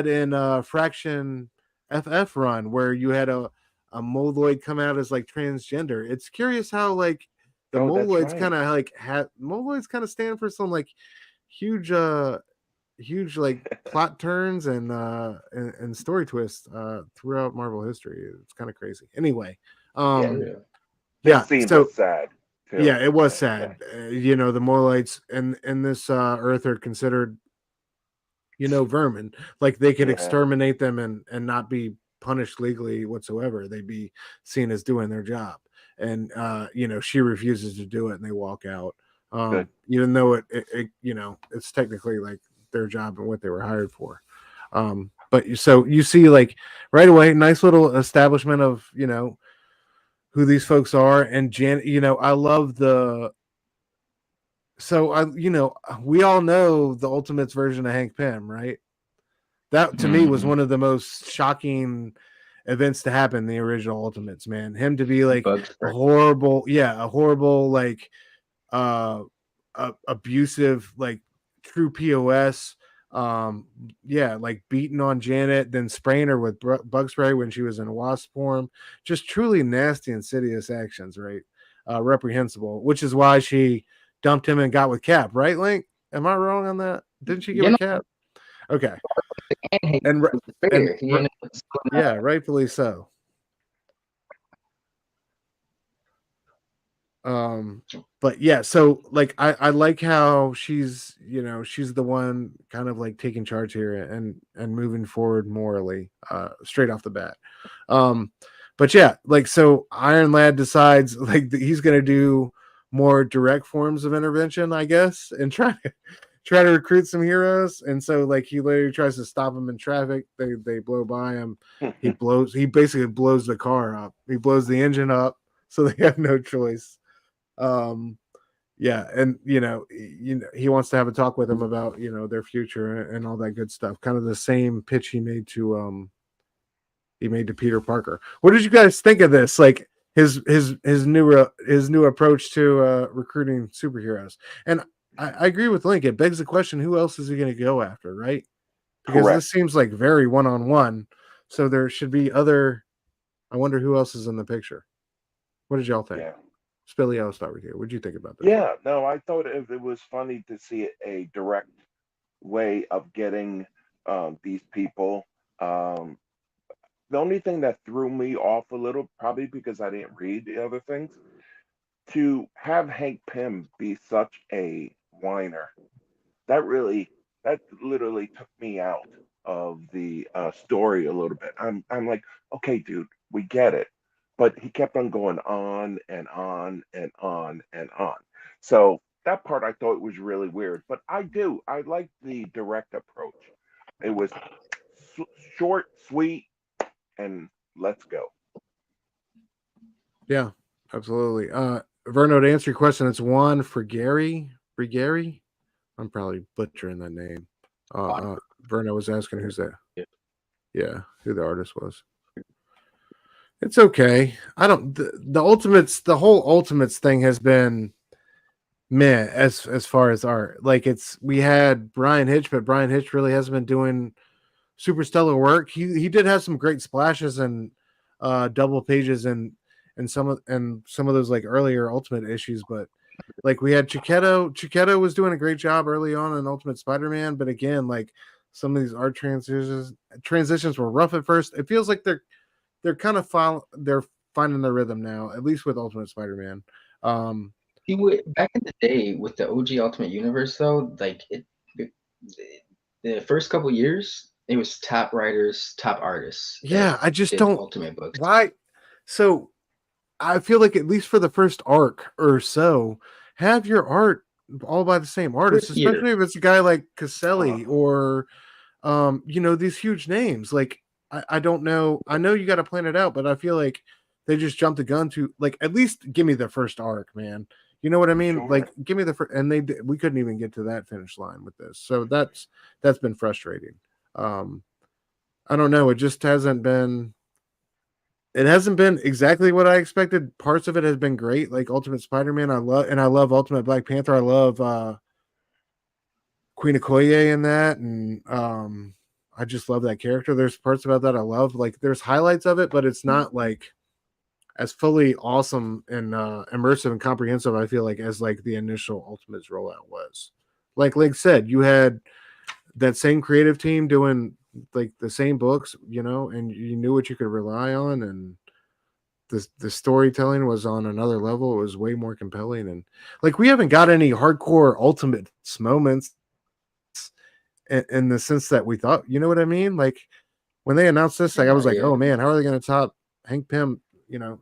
in Fraction FF run, where you had a Moloid come out as like transgender. It's curious how like the Oh, that's Moloids right. kind of like Moloids kind of stand for some like huge like plot turns and story twists throughout Marvel history. It's kind of crazy. Anyway, This yeah, scene so was sad. Too. yeah, it was sad. The Moloids and this Earth are considered vermin. Like they could Yeah. exterminate them and not be punished legally whatsoever. They'd be seen as doing their job. And she refuses to do it and they walk out. Even though it it's technically like their job and what they were hired for. But so you see like right away, nice little establishment of, who these folks are. And I love we all know the Ultimates version of Hank Pym, right? That to me was one of the most shocking events to happen in the original Ultimates, man. Him to be like a horrible like abusive, like true POS. Like beating on Janet, then spraying her with bug spray when she was in wasp form. Just truly nasty, insidious actions, right? Reprehensible, which is why she dumped him and got with Cap, right, Link? Am I wrong on that? Didn't she get with Cap? Okay. And yeah, rightfully so. But yeah, so like I like how she's she's the one kind of like taking charge here and moving forward morally, straight off the bat. But yeah, like so Iron Lad decides like that he's gonna do more direct forms of intervention, I guess, and try to recruit some heroes. And so like he literally tries to stop them in traffic. They blow by him. He basically blows the car up. He blows the engine up, so they have no choice. Yeah, and he wants to have a talk with him about their future and all that good stuff. Kind of the same pitch he made to Peter Parker. What did you guys think of this? Like his new approach to recruiting superheroes. And I agree with Link. It begs the question: who else is he going to go after, right? Because Correct. this seems like very one-on-one. So there should be other. I wonder who else is in the picture. What did y'all think? Yeah. Spilio, I'll start with you. What did you think about this? Yeah, no, I thought it was funny to see a direct way of getting these people. Um, the only thing that threw me off a little, probably because I didn't read the other things, to have Hank Pym be such a whiner, that literally took me out of the story a little bit. I'm like, okay, dude, we get it, but he kept on going on and on and on and on. So that part I thought was really weird, but I like the direct approach. It was s- short, sweet, and let's go. Yeah, absolutely. Verno, to answer your question, it's Juan Frigeri. Frigeri? I'm probably butchering that name. Verno was asking who's that. Yeah, who the artist was. It's okay. I don't. The Ultimates, the whole Ultimates thing has been meh as far as art. Like we had Brian Hitch, but Brian Hitch really hasn't been doing super stellar work. He did have some great splashes and double pages and some of those like earlier Ultimate issues, but like we had Chiquetto. Chiquetto was doing a great job early on in Ultimate Spider-Man, but again, like some of these art transitions were rough at first. It feels like they're kind of they're finding their rhythm now, at least with Ultimate Spider-Man. He would back in the day with the OG Ultimate Universe though, like the first couple years, it was top writers, top artists. Yeah, I just did don't. Ultimate books. Why? So I feel like at least for the first arc or so, have your art all by the same artist, First year. especially if it's a guy like Caselli or these huge names. Like I don't know. I know you got to plan it out, but I feel like they just jumped the gun to like at least give me the first arc, man. You know what I mean? Sure. Like give me the first, and we couldn't even get to that finish line with this. So that's been frustrating. I don't know. It just hasn't been. It hasn't been exactly what I expected. Parts of it has been great, like Ultimate Spider-Man. I love Ultimate Black Panther. I love Queen Okoye in that, and I just love that character. There's parts about that I love. Like there's highlights of it, but it's not like as fully awesome and immersive and comprehensive. I feel like as like the initial Ultimates rollout was. Like Link said, you had that same creative team doing like the same books, and you knew what you could rely on, and the storytelling was on another level. It was way more compelling, and like we haven't got any hardcore Ultimates moments in the sense that we thought. You know what I mean? Like when they announced this, like I was like, oh man, how are they going to top Hank Pym?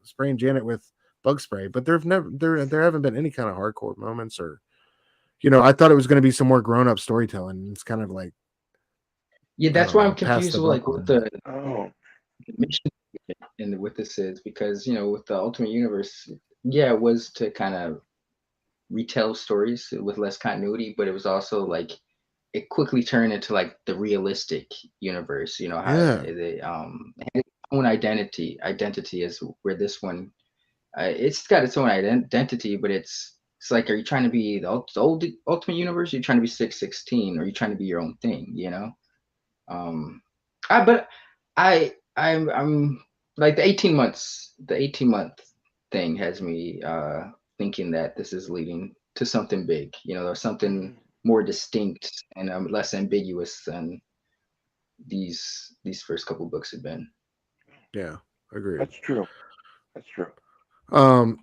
Spraying Janet with bug spray, but there haven't been any kind of hardcore moments, or I thought it was going to be some more grown up storytelling. It's kind of like that's why I'm past confused the with like buck what the Oh, mission and what this is, because with the Ultimate Universe, it was to kind of retell stories with less continuity, but it was also like it quickly turned into like the realistic universe. How Yeah. it had its own identity is where this one it's got its own identity, but it's like, are you trying to be the old Ultimate Universe? Are you trying to be 616? Or are you trying to be your own thing? Um, but I'm like the 18-month thing has me thinking that this is leading to something big, or something more distinct and less ambiguous than these first couple books have been. Yeah, agreed. that's true. That's true. Um,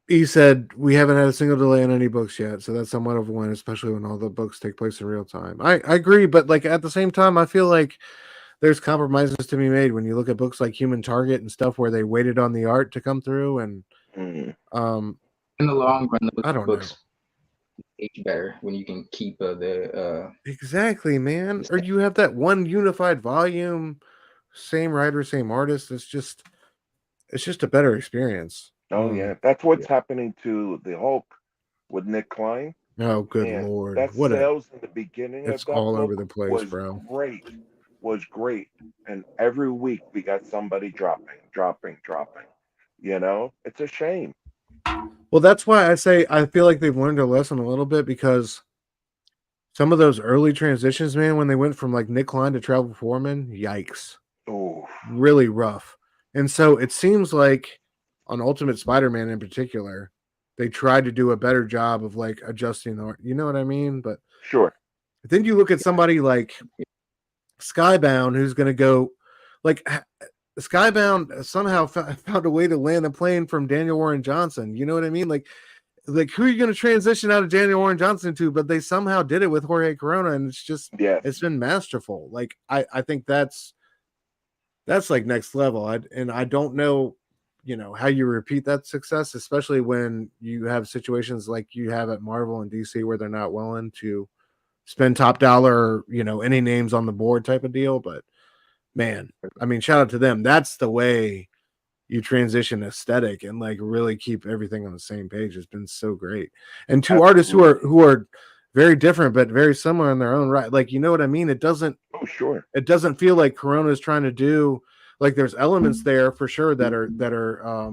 he said we haven't had a single delay on any books yet, so that's somewhat of a win, especially when all the books take place in real time. I agree, but like at the same time, I feel like there's compromises to be made when you look at books like Human Target and stuff where they waited on the art to come through, and Mm. In the long run, I those don't know. books age better when you can keep the Exactly, man. Or you have that one unified volume, same writer, same artist. It's just a better experience. Oh yeah, that's what's happening to the Hulk with Nick Klein. Oh, good And lord. that What a sales in the beginning it's of that all book over the place, was bro. great, was great. And every week we got somebody dropping. You know, it's a shame. Well, that's why I say I feel like they've learned a lesson a little bit because some of those early transitions, man, when they went from like Nick Klein to Travel Foreman, yikes. Oh, Really rough. And so it seems like on Ultimate Spider-Man in particular, they tried to do a better job of like adjusting the art. You know what I mean? But sure. then you look at somebody like Skybound, who's going to go like Skybound somehow found a way to land a plane from Daniel Warren Johnson. You know what I mean? Like who are you going to transition out of Daniel Warren Johnson to? But they somehow did it with Jorge Corona, and Yes. it's been masterful. Like I think that's like next level. I don't know, how you repeat that success, especially when you have situations like you have at Marvel and DC where they're not willing to spend top dollar, any names on the board type of deal. But man, I mean, shout out to them. That's the way you transition aesthetic and like really keep everything on the same page. It's been so great. And two artists who are very different but very similar in their own right. Like, you know what I mean? It doesn't it doesn't feel like Corona is trying to do like there's elements there for sure that are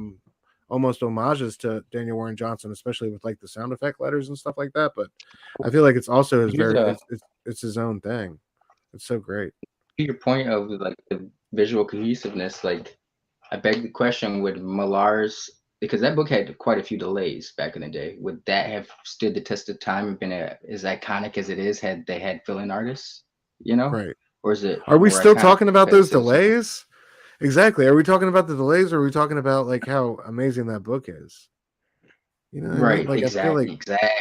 almost homages to Daniel Warren Johnson, especially with like the sound effect letters and stuff like that. But I feel like it's also it's his own thing. It's so great. To your point of like the visual cohesiveness, like I beg the question, would Millar's, because that book had quite a few delays back in the day, would that have stood the test of time and been as iconic as it is had they had fill-in artists, Right. Or is it? Are we still talking about those because delays? Exactly. Are we talking about the delays, or are we talking about like how amazing that book is? You know what I mean? Right, Like I feel like exactly.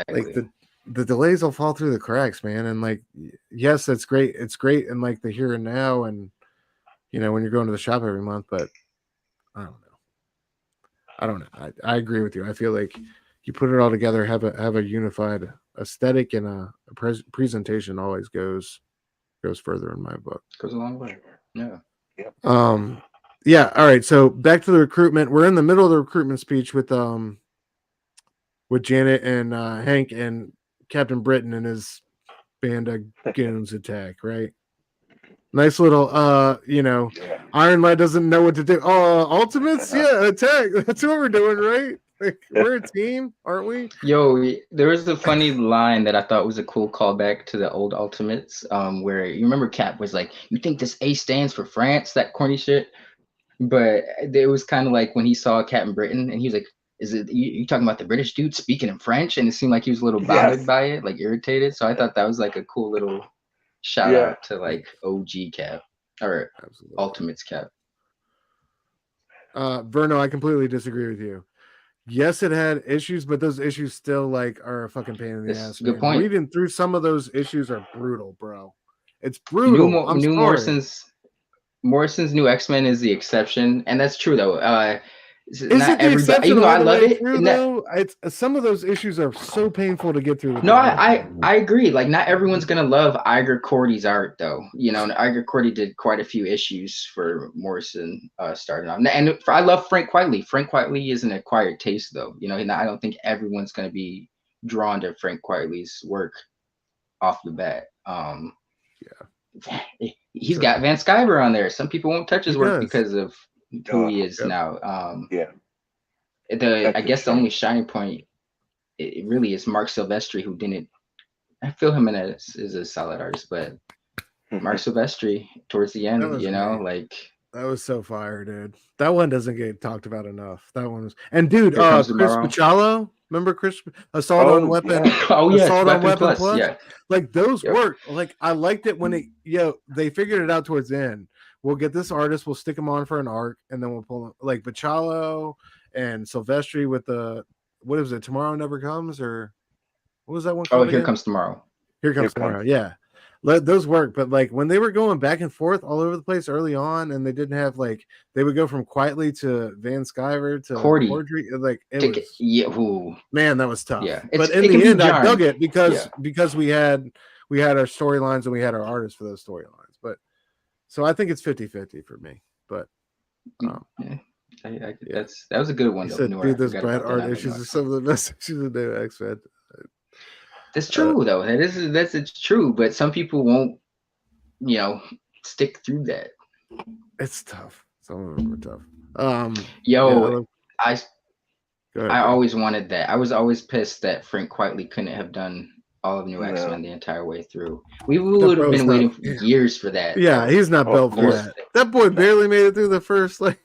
like the delays will fall through the cracks, man. And like, yes, that's great. It's great in like the here and now, and when you're going to the shop every month. But I don't know. I agree with you. I feel like you put it all together, have a unified aesthetic, and a presentation always goes further in my book. Goes a long way. Yeah. Yeah. All right. So back to the recruitment. We're in the middle of the recruitment speech with Janet and Hank and Captain Britain and his band of goons attack, right? Nice little Iron Lad doesn't know what to do. Ultimates, yeah, attack. That's what we're doing, right? Like, we're a team, aren't we? Yo, there was a funny line that I thought was a cool callback to the old Ultimates, where you remember Cap was like, "You think this A stands for France?" That corny shit. But it was kind of like when he saw Captain Britain, and he was like, "Is it you talking about the British dude speaking in French?" And it seemed like he was a little bothered by it, like irritated. So I thought that was like a cool little shout out to like OG Cap or Ultimates Cap. Verno, I completely disagree with you. Yes, it had issues, but those issues still like are a fucking pain in the ass. Good point. Reading through some of those issues are brutal, bro. It's brutal. I'm sorry. Morrison's new X-Men is the exception, and that's true though. Is it the exception? Even though I love it, though, some of those issues are so painful to get through. No, I agree. Like, not everyone's gonna love Iger Cordy's art, though. Iger Cordy did quite a few issues for Morrison starting off, and I love Frank Quitely. Frank Quitely is an acquired taste, though. And I don't think everyone's gonna be drawn to Frank Quitely's work off the bat. He's got Van Sciver on there. Some people won't touch his work because of who he is now. I guess the only shining point it really is Mark Silvestri, who didn't. I feel him as a solid artist, but Mark Silvestri towards the end, like that was so fire, dude. That one doesn't get talked about enough. That one was, and dude, Chris Picciolo. Remember Chris Assault on Weapon? Oh yeah, Assault on Weapon Plus. Yeah. Like those work. Like I liked it when they figured it out towards the end. We'll get this artist, we'll stick him on for an arc, and then we'll pull him like Picciolo and Silvestri with the what is it? Tomorrow Never Comes, or what was that one Oh, called? Here again? Comes Tomorrow. Here Comes Tomorrow. Yeah, let those work. But like when they were going back and forth all over the place early on, and they didn't have like they would go from Quietly to Van Sciver to Cordy. like it Take was. yeah, ooh, Man, that was tough. yeah. But It in can the be end, I jarring. dug it because Yeah. we had our storylines and we had our artists for those storylines. But so I think it's 50-50 for me. But Yeah. That was a good one. he Though. said, Noir, dude, I those forgot brand about that. art Not issues Noir. are some of the best issues of the X-Men. That's true though. It's true, but some people won't, stick through that. It's tough. Some of them are tough. Yo, Go ahead, I bro. always wanted that. I was always pissed that Frank Quietly couldn't have done all of New X-Men the entire way through. We would have been waiting for years for that. Yeah, though. he's not built for that. That boy barely made it through the first like.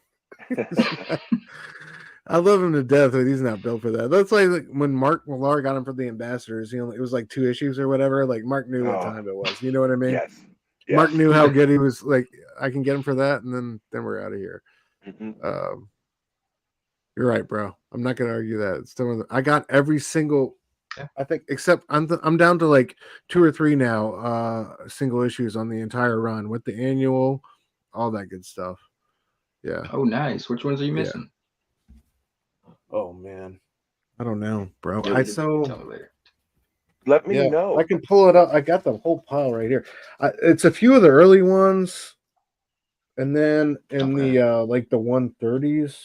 I love him to death, but he's not built for that. That's like when Mark Millar got him for the Ambassadors. It was like 2 issues or whatever. Like Mark knew what time it was. You know what I mean? Yes. Mark knew how good he was. Like I can get him for that, and then we're out of here. Mm-hmm. You're right, bro. I'm not gonna argue that. It's still I got every single. I think except I'm down to like 2 or 3 now. Single issues on the entire run with the annual, all that good stuff. Yeah. Oh, nice. Which ones are you missing? Oh man, I don't know, bro. Tell me later. Let me know. I can pull it up. I got the whole pile right here. It's a few of the early ones, and then in the like the 130s.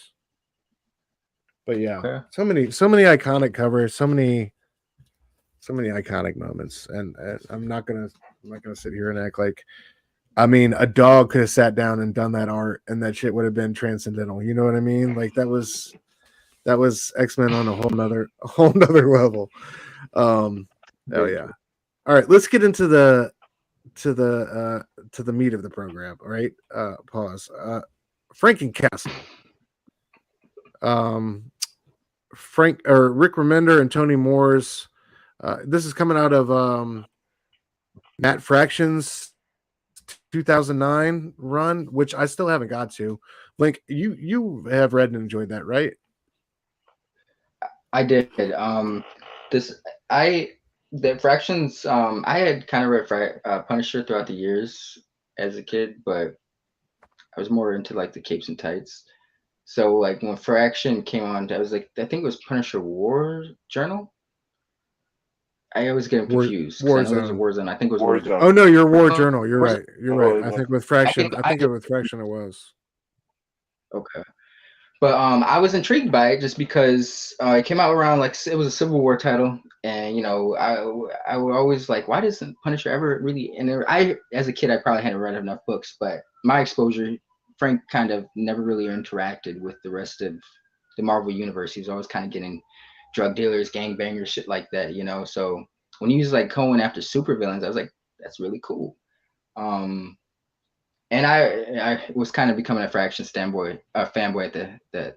But yeah, so many iconic covers, so many iconic moments, and I'm not gonna sit here and act like. I mean, a dog could have sat down and done that art, and that shit would have been transcendental. You know what I mean? Like that was X-Men on a whole nother level. Oh yeah. All right, let's get into the meat of the program. All right. Pause. Frankencastle. Rick Remender and Tony Moore's. This is coming out of Matt Fraction's 2009 run, which I still haven't got to. Link, you have read and enjoyed that, right? I did. The Fractions. I had kind of read Punisher throughout the years as a kid, but I was more into like the capes and tights. So like when Fraction came on, I was like, I think it was Punisher War Journal. I always get them confused. I know there's a Warzone. I think it was Warzone. Oh no, you're War Journal. You're right. You're right. I think with Fraction, I think with Fraction it was. Okay. But I was intrigued by it just because it came out around like it was a Civil War title, and I would always like, why doesn't Punisher ever really? And I, as a kid, I probably hadn't read enough books, but my exposure, Frank kind of never really interacted with the rest of the Marvel universe. He was always kind of getting drug dealers, gangbangers, shit like that, So when he was like going after supervillains, I was like, that's really cool. And I was kind of becoming a Fraction fanboy at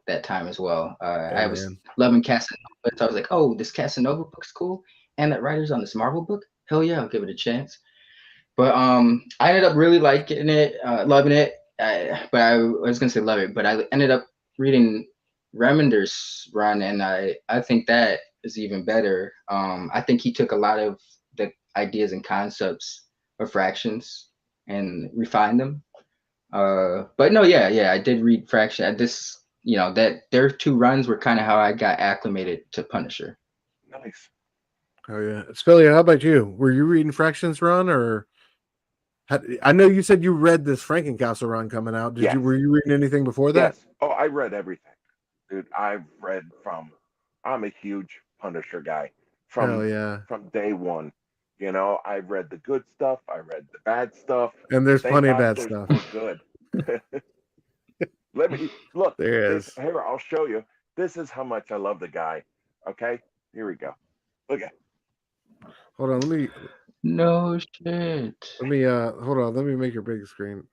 that time as well. I was loving Casanova, so I was like, oh, this Casanova book's cool, and that writer's on this Marvel book. Hell yeah, I'll give it a chance. But I ended up really liking it, loving it. But I was gonna say love it, but I ended up reading Remender's run, and I think that is even better. I think he took a lot of the ideas and concepts of Fractions and refined them. But no, yeah, I did read Fraction. That their 2 runs were kind of how I got acclimated to Punisher. Nice. Oh yeah, Spilio, how about you? Were you reading Fractions run, or I know you said you read this Frankencastle run coming out. Were you reading anything before that? Yes. Oh, I read everything, dude. I've read I'm a huge Punisher guy from day one. I've read the good stuff. I read the bad stuff. And there's plenty of bad stuff. Good. Let me look. There is. Here, I'll show you. This is how much I love the guy. Okay, here we go. Look at. Hold on, let me. No shit. Let me hold on. Let me make your big screen.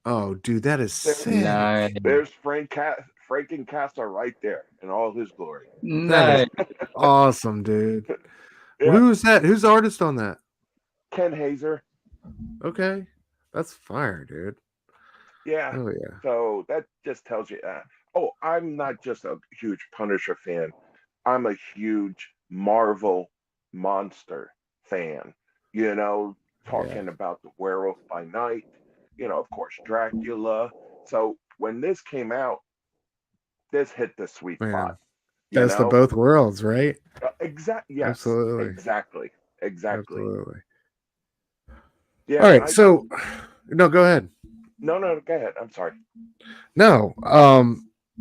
Oh, dude, that is sick. Nice. There's Frankencastle right there in all his glory. Nice. Awesome, dude. Yeah. Who's that? Who's the artist on that? Ken Hazer. Okay, that's fire, dude. Yeah. Oh yeah. So that just tells you that. Oh, I'm not just a huge Punisher fan. I'm a huge Marvel monster fan. You know, Yeah. talking about the Werewolf by Night. Of course, Dracula. So when this came out, this hit the sweet spot. Man. You Best of know, both worlds, right? Yes, Absolutely. exactly. Absolutely. All Yeah, and right. I So no, go ahead. no, go ahead. I'm sorry. No.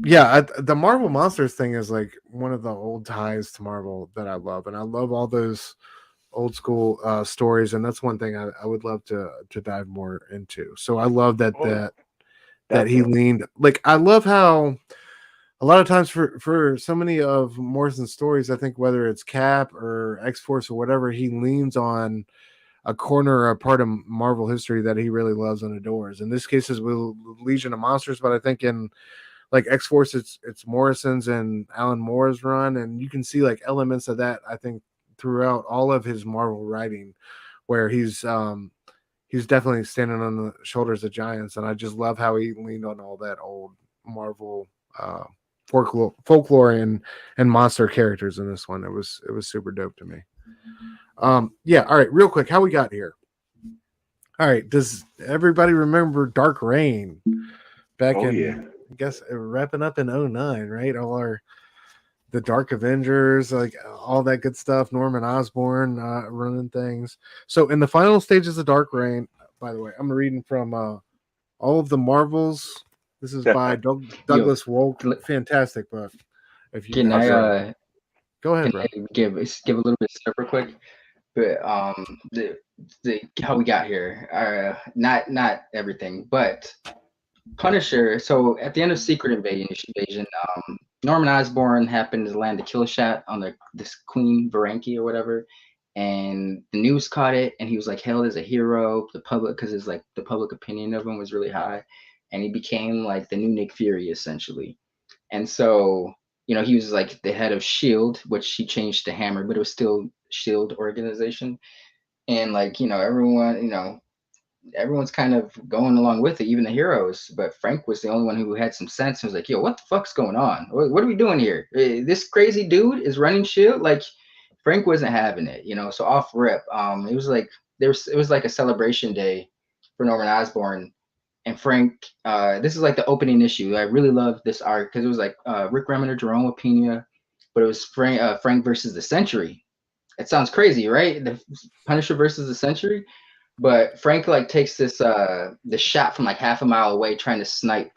Yeah, the Marvel Monsters thing is like one of the old ties to Marvel that I love, and I love all those old school stories, and that's one thing I would love to dive more into. So I love that Oh, that he definitely. leaned, like, I love how a lot of times for so many of Morrison's stories, I think whether it's Cap or X-Force or whatever, he leans on a corner or a part of Marvel history that he really loves and adores. In this case is with Legion of Monsters, but I think in like X-Force it's Morrison's and Alan Moore's run, and you can see like elements of that, I think, throughout all of his Marvel writing, where he's definitely standing on the shoulders of giants, and I just love how he leaned on all that old Marvel uh folklore and monster characters in this one. It was super dope to me. Yeah, all right, real quick, how we got here. All right, does everybody remember Dark Reign back Oh in, yeah. I guess, wrapping up in '09, right? All our the Dark Avengers, like all that good stuff. Norman Osborn running things. So in the final stages of Dark Reign, by the way, I'm reading from all of the Marvels. This is by Yo, Douglas Wolk. l- Fantastic book. If you can guys I Okay. go ahead, can bro. I give a little bit of stuff real quick? But the how we got here, not everything, but Punisher. So at the end of Secret Invasion, Norman Osborn happened to land a kill shot on this Queen Varanki or whatever, and the news caught it, and he was like hailed as a hero, the public, because it's like the public opinion of him was really high, and he became like the new Nick Fury essentially. And so he was like the head of Shield, which he changed to Hammer, but it was still Shield organization, and like everyone's kind of going along with it, even the heroes. But Frank was the only one who had some sense and was like, "Yo, what the fuck's going on? What are we doing here? This crazy dude is running Shield." Like Frank wasn't having it. So off rip, it was like it was like a celebration day for Norman Osborn and Frank. This is like the opening issue. I really love this arc because it was like Rick Remender, Jerome Pena, but it was Frank versus the Century. It sounds crazy, right? The Punisher versus the Century. But Frank like takes this shot from like half a mile away, trying to snipe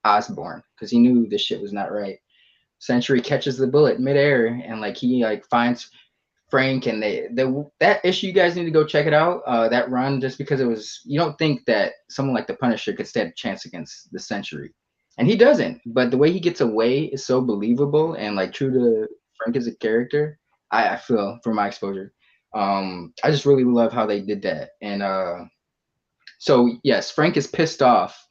Osborn because he knew this shit was not right. Century catches the bullet midair, and like he like finds Frank, and that issue, you guys need to go check it out. That run, just because it was, you don't think that someone like the Punisher could stand a chance against the Century, and he doesn't. But the way he gets away is so believable and like true to Frank as a character. I feel from my exposure. I just really love how they did that, and so yes, Frank is pissed off,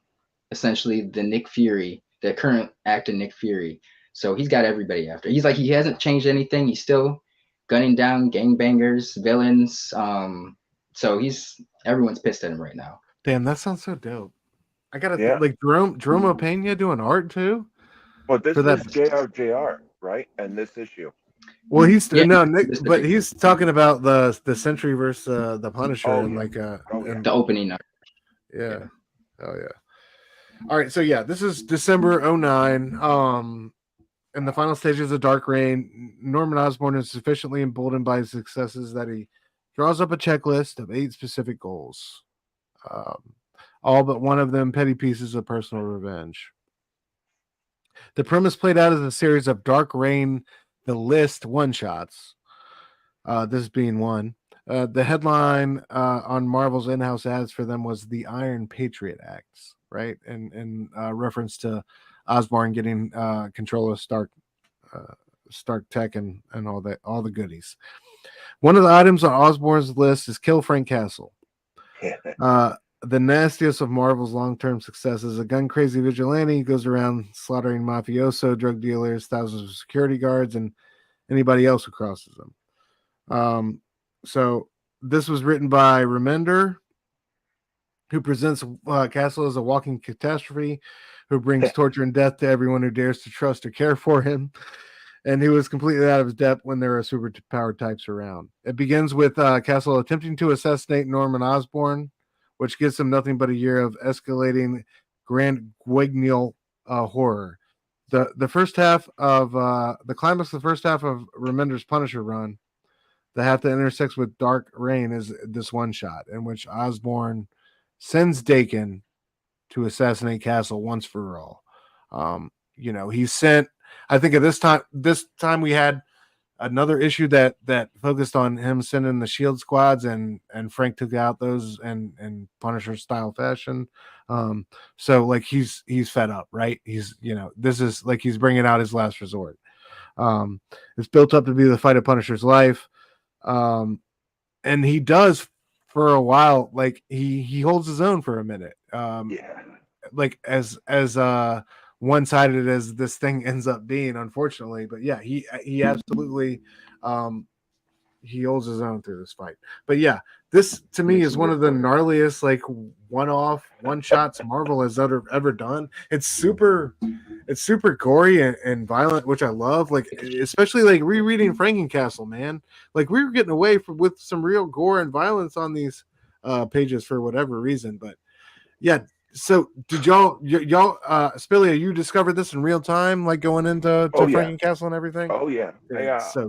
essentially the Nick Fury, the current actor Nick Fury. So he's got everybody after. He's like he hasn't changed anything. He's still gunning down gangbangers, villains. So everyone's pissed at him right now. Damn, that sounds so dope. I gotta Yeah. like Jerome Pena doing art too Well, this for that. is JRJR, right? And this issue. Well, he's Yeah, no Nick, this is the but big he's talking about the Century versus the Punisher Oh and yeah. like Oh yeah. and the opening arc. yeah, oh yeah. All right, so yeah, this is December '09. In the final stages of Dark Reign, Norman Osborn is sufficiently emboldened by his successes that he draws up a checklist of 8 specific goals. Um, all but one of them petty pieces of personal revenge. The premise played out as a series of Dark Reign, the List one-shots. This being one. The headline on Marvel's in-house ads for them was the Iron Patriot Acts, right? And reference to Osborn getting control of Stark Tech and all the goodies. One of the items on Osborn's list is kill Frank Castle. The nastiest of Marvel's long-term successes, a gun-crazy vigilante goes around slaughtering mafioso, drug dealers, thousands of security guards, and anybody else who crosses them. So this was written by Remender, who presents Castle as a walking catastrophe, who brings torture and death to everyone who dares to trust or care for him, and who is completely out of his depth when there are superpowered types around. It begins with Castle attempting to assassinate Norman Osborn, which gives him nothing but a year of escalating grand guignol horror. The first half of the climax of the first half of Remender's Punisher run, the half that intersects with Dark Reign, is this one shot in which Osborn sends Dakin to assassinate Castle once for all. He sent, I think at this time we had another issue that focused on him sending the Shield squads, and Frank took out those in Punisher style fashion. So like he's fed up, right? This is like he's bringing out his last resort. It's built up to be the fight of Punisher's life. And he does for a while, like he holds his own for a minute. Like as one-sided as this thing ends up being, unfortunately, but yeah, he absolutely he holds his own through this fight. But yeah, this to me is one of the gnarliest like one shots Marvel has ever done. It's super gory and violent, which I love. Like especially like rereading Frankencastle, man. Like we were getting away with some real gore and violence on these pages for whatever reason. But yeah, so did y'all Spilio, you discovered this in real time, like going into Frankencastle and everything? Oh yeah, yeah. So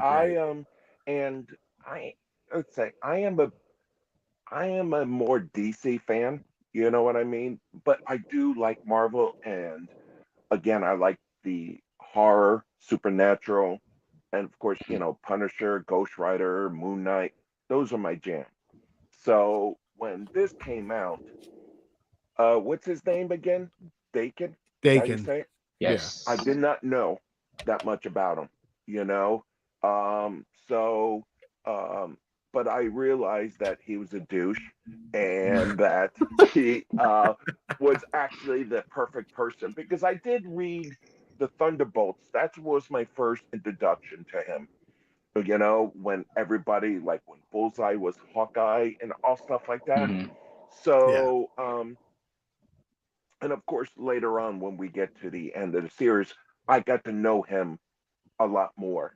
and I would say I am a more DC fan. You know what I mean? But I do like Marvel, and again, I like the horror, supernatural, and of course, Punisher, Ghost Rider, Moon Knight. Those are my jam. So when this came out, what's his name again? Dakin. Dakin. Yes. I did not know that much about him. But I realized that he was a douche, and that he was actually the perfect person, because I did read the Thunderbolts. That was my first introduction to him. When everybody, like when Bullseye was Hawkeye and all stuff like that. Mhm. So, and of course, later on when we get to the end of the series, I got to know him a lot more.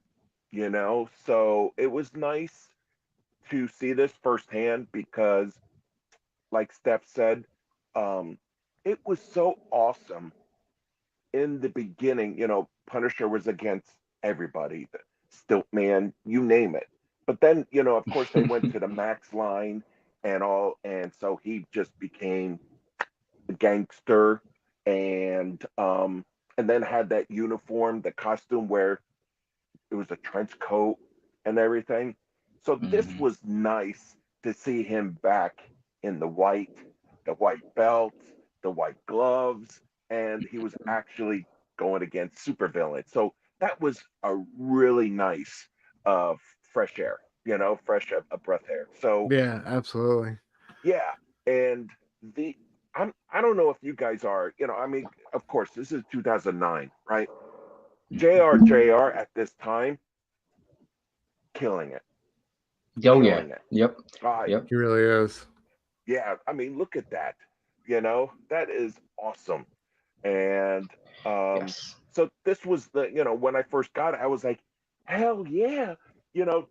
So it was nice to see this firsthand, because like Steph said, it was so awesome in the beginning. Punisher was against everybody, the Stilt Man, you name it. But then, of course, they went to the Max line and all, and so he just became a gangster, and then had that uniform, the costume where it was a trench coat and everything. So this was nice to see him back in the white belt, the white gloves, and he was actually going against supervillains. So that was a really nice fresh air, fresh a breath air. So yeah, absolutely. yeah, and I don't know if you guys are, I mean, of course, this is 2009, right? JR at this time, killing it. Oh yeah. Killing it. Yep. Yep. He really is. Yeah, I mean, look at that. That is awesome. And Yes. so this was when I first got it, I was like, hell yeah,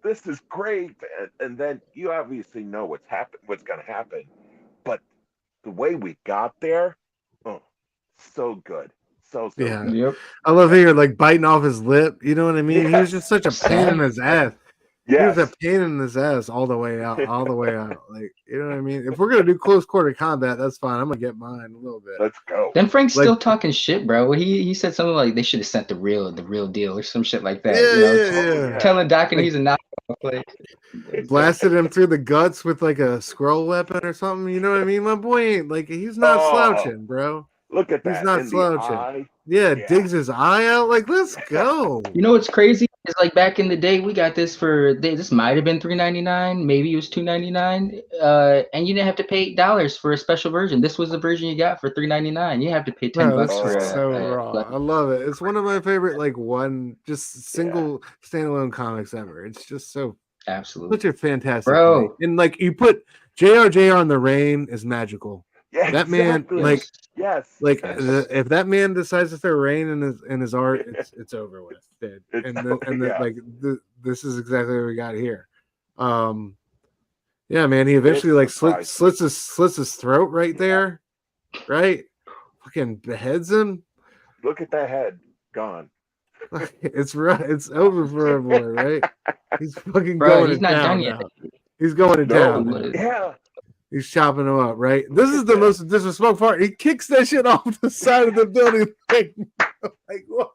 this is great. And then you obviously know what's going to happen. But the way we got there, oh, so good. So Yeah. good. Yep. I love how you're like biting off his lip. You know what I mean? He was Yes. just such a pain in his ass. Yes. He was a pain in his ass all the way out. Like, you know what I mean? If we're gonna do close quarter combat, that's fine. I'm gonna get mine a little bit. Let's go. Then Frank's Like- still talking shit, bro. He said something like they should have sent the real deal or some shit like that. Yeah. Telling Doc and Like- he's a knockoff. Like, Blasted him through the guts with like a scroll weapon or something. You know what I mean? My boy ain't like he's not slouching, bro. Look at that. He's not in slouching. The eye. Yeah, Yeah. digs his eye out. Like, let's go. you know what's crazy? It's like back in the day, we got this this might have been $3.99, maybe it was $2.99, and you didn't have to pay $8 for a special version. This was the version you got for $3.99. You have to pay $10 Bro, this for is it. so raw. I love it. It's one of my favorite, like single standalone comics ever. It's just Absolutely. such a fantastic Bro. thing. And like you put JR on the Rain is magical. Yeah, That man, exactly. like, Yes. if that man decides to throw rain in his art, it's over with, dude. Yeah. This is exactly what we got here. Yeah, man. He This eventually like surprised slits his throat right there, right? Fucking beheads him. Look at that head gone. It's right. It's over for our boy, right? He's fucking Bro, going he's to not town done yet. now. He's going to town. No. Now. Yeah. He's chopping him up, right? This Look is at the that. most disrespectful part. He kicks that shit off the side of the building. Like what?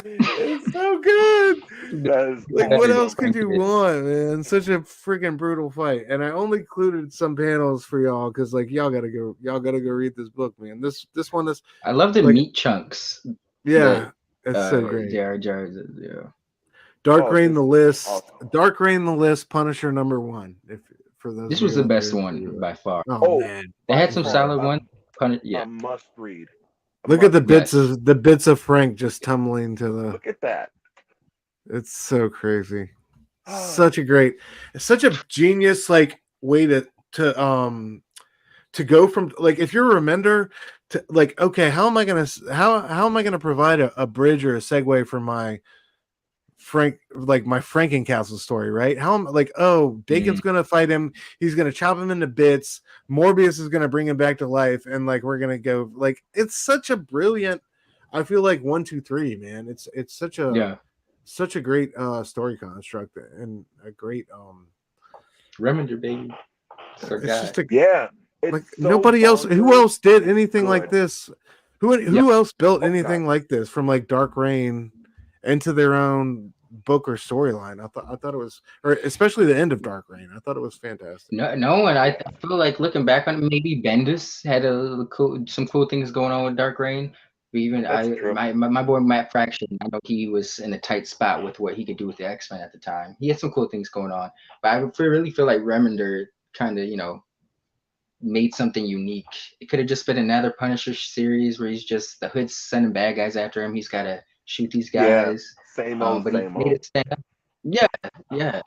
It's so good. That is Like, That's what what else could you Frank did. want, man? Such a freaking brutal fight. And I only included some panels for y'all because, like, y'all gotta go read this book, man. This one is, I love the like, meat chunks. yeah, it's so great. Yeah. Dark Oh, Reign this the is List, awesome. Dark Reign the List, Punisher #1. If for those, This of was you the out best there who one read it. by far. Oh, Oh, man, They had some far, solid a- ones. Yeah. A must read. look at the Yes. bits of Frank just tumbling to the. Look at that. It's so crazy. Such a genius like way to go from, like, if you're a remender to, like, okay, how am I gonna provide a bridge or a segue for my my Frankencastle story, right? How am like, oh, Dakin's gonna fight him, he's gonna chop him into bits, Morbius is gonna bring him back to life, and like we're gonna go, like, it's such a brilliant, I feel like 1, 2, 3, man. It's such a great story construct and a great Remender, baby. It's our it's guy. just a, Yeah. It's like, so nobody else, who bonkers else did anything like good. this, who else built Oh, anything God. like this from like Dark Reign into their own book or storyline. I thought it was, or especially the end of Dark Reign, I thought it was fantastic. No one. I feel like looking back on it, maybe Bendis had some cool things going on with Dark Reign. But even That's true. my boy Matt Fraction, I know he was in a tight spot with what he could do with the X-Men at the time. He had some cool things going on, but I really feel like Remender kind of made something unique. It could have just been another Punisher series where he's just the Hood's sending bad guys after him. He's got to shoot these Yeah. guys. Same old, But he same made old. it stand up. Yeah.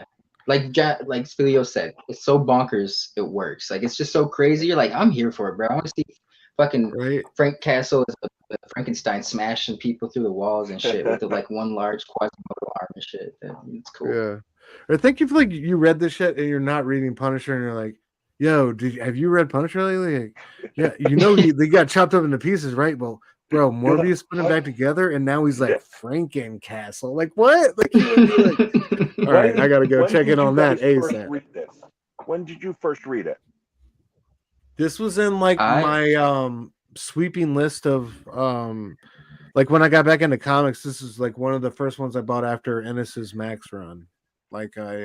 Like Spilio said, it's so bonkers it works. Like, it's just so crazy. You're like, I'm here for it, bro. I want to see fucking Right? Frank Castle as a Frankenstein smashing people through the walls and shit with the, like, one large Quasimodo arm and shit. It's cool. Yeah. Or think if like you read this shit and you're not reading Punisher and you're like, yo, have you read Punisher lately? Like, yeah, they got chopped up into pieces, right? Well, bro, Morbius put him back together and now he's like Frankencastle. Like, what? Like, you would be like, all right, I gotta go When check did in you on that guys first ASAP. read this? When did you first read it? This was in like my sweeping list of like when I got back into comics, this is like one of the first ones I bought after Ennis's Max run. Like I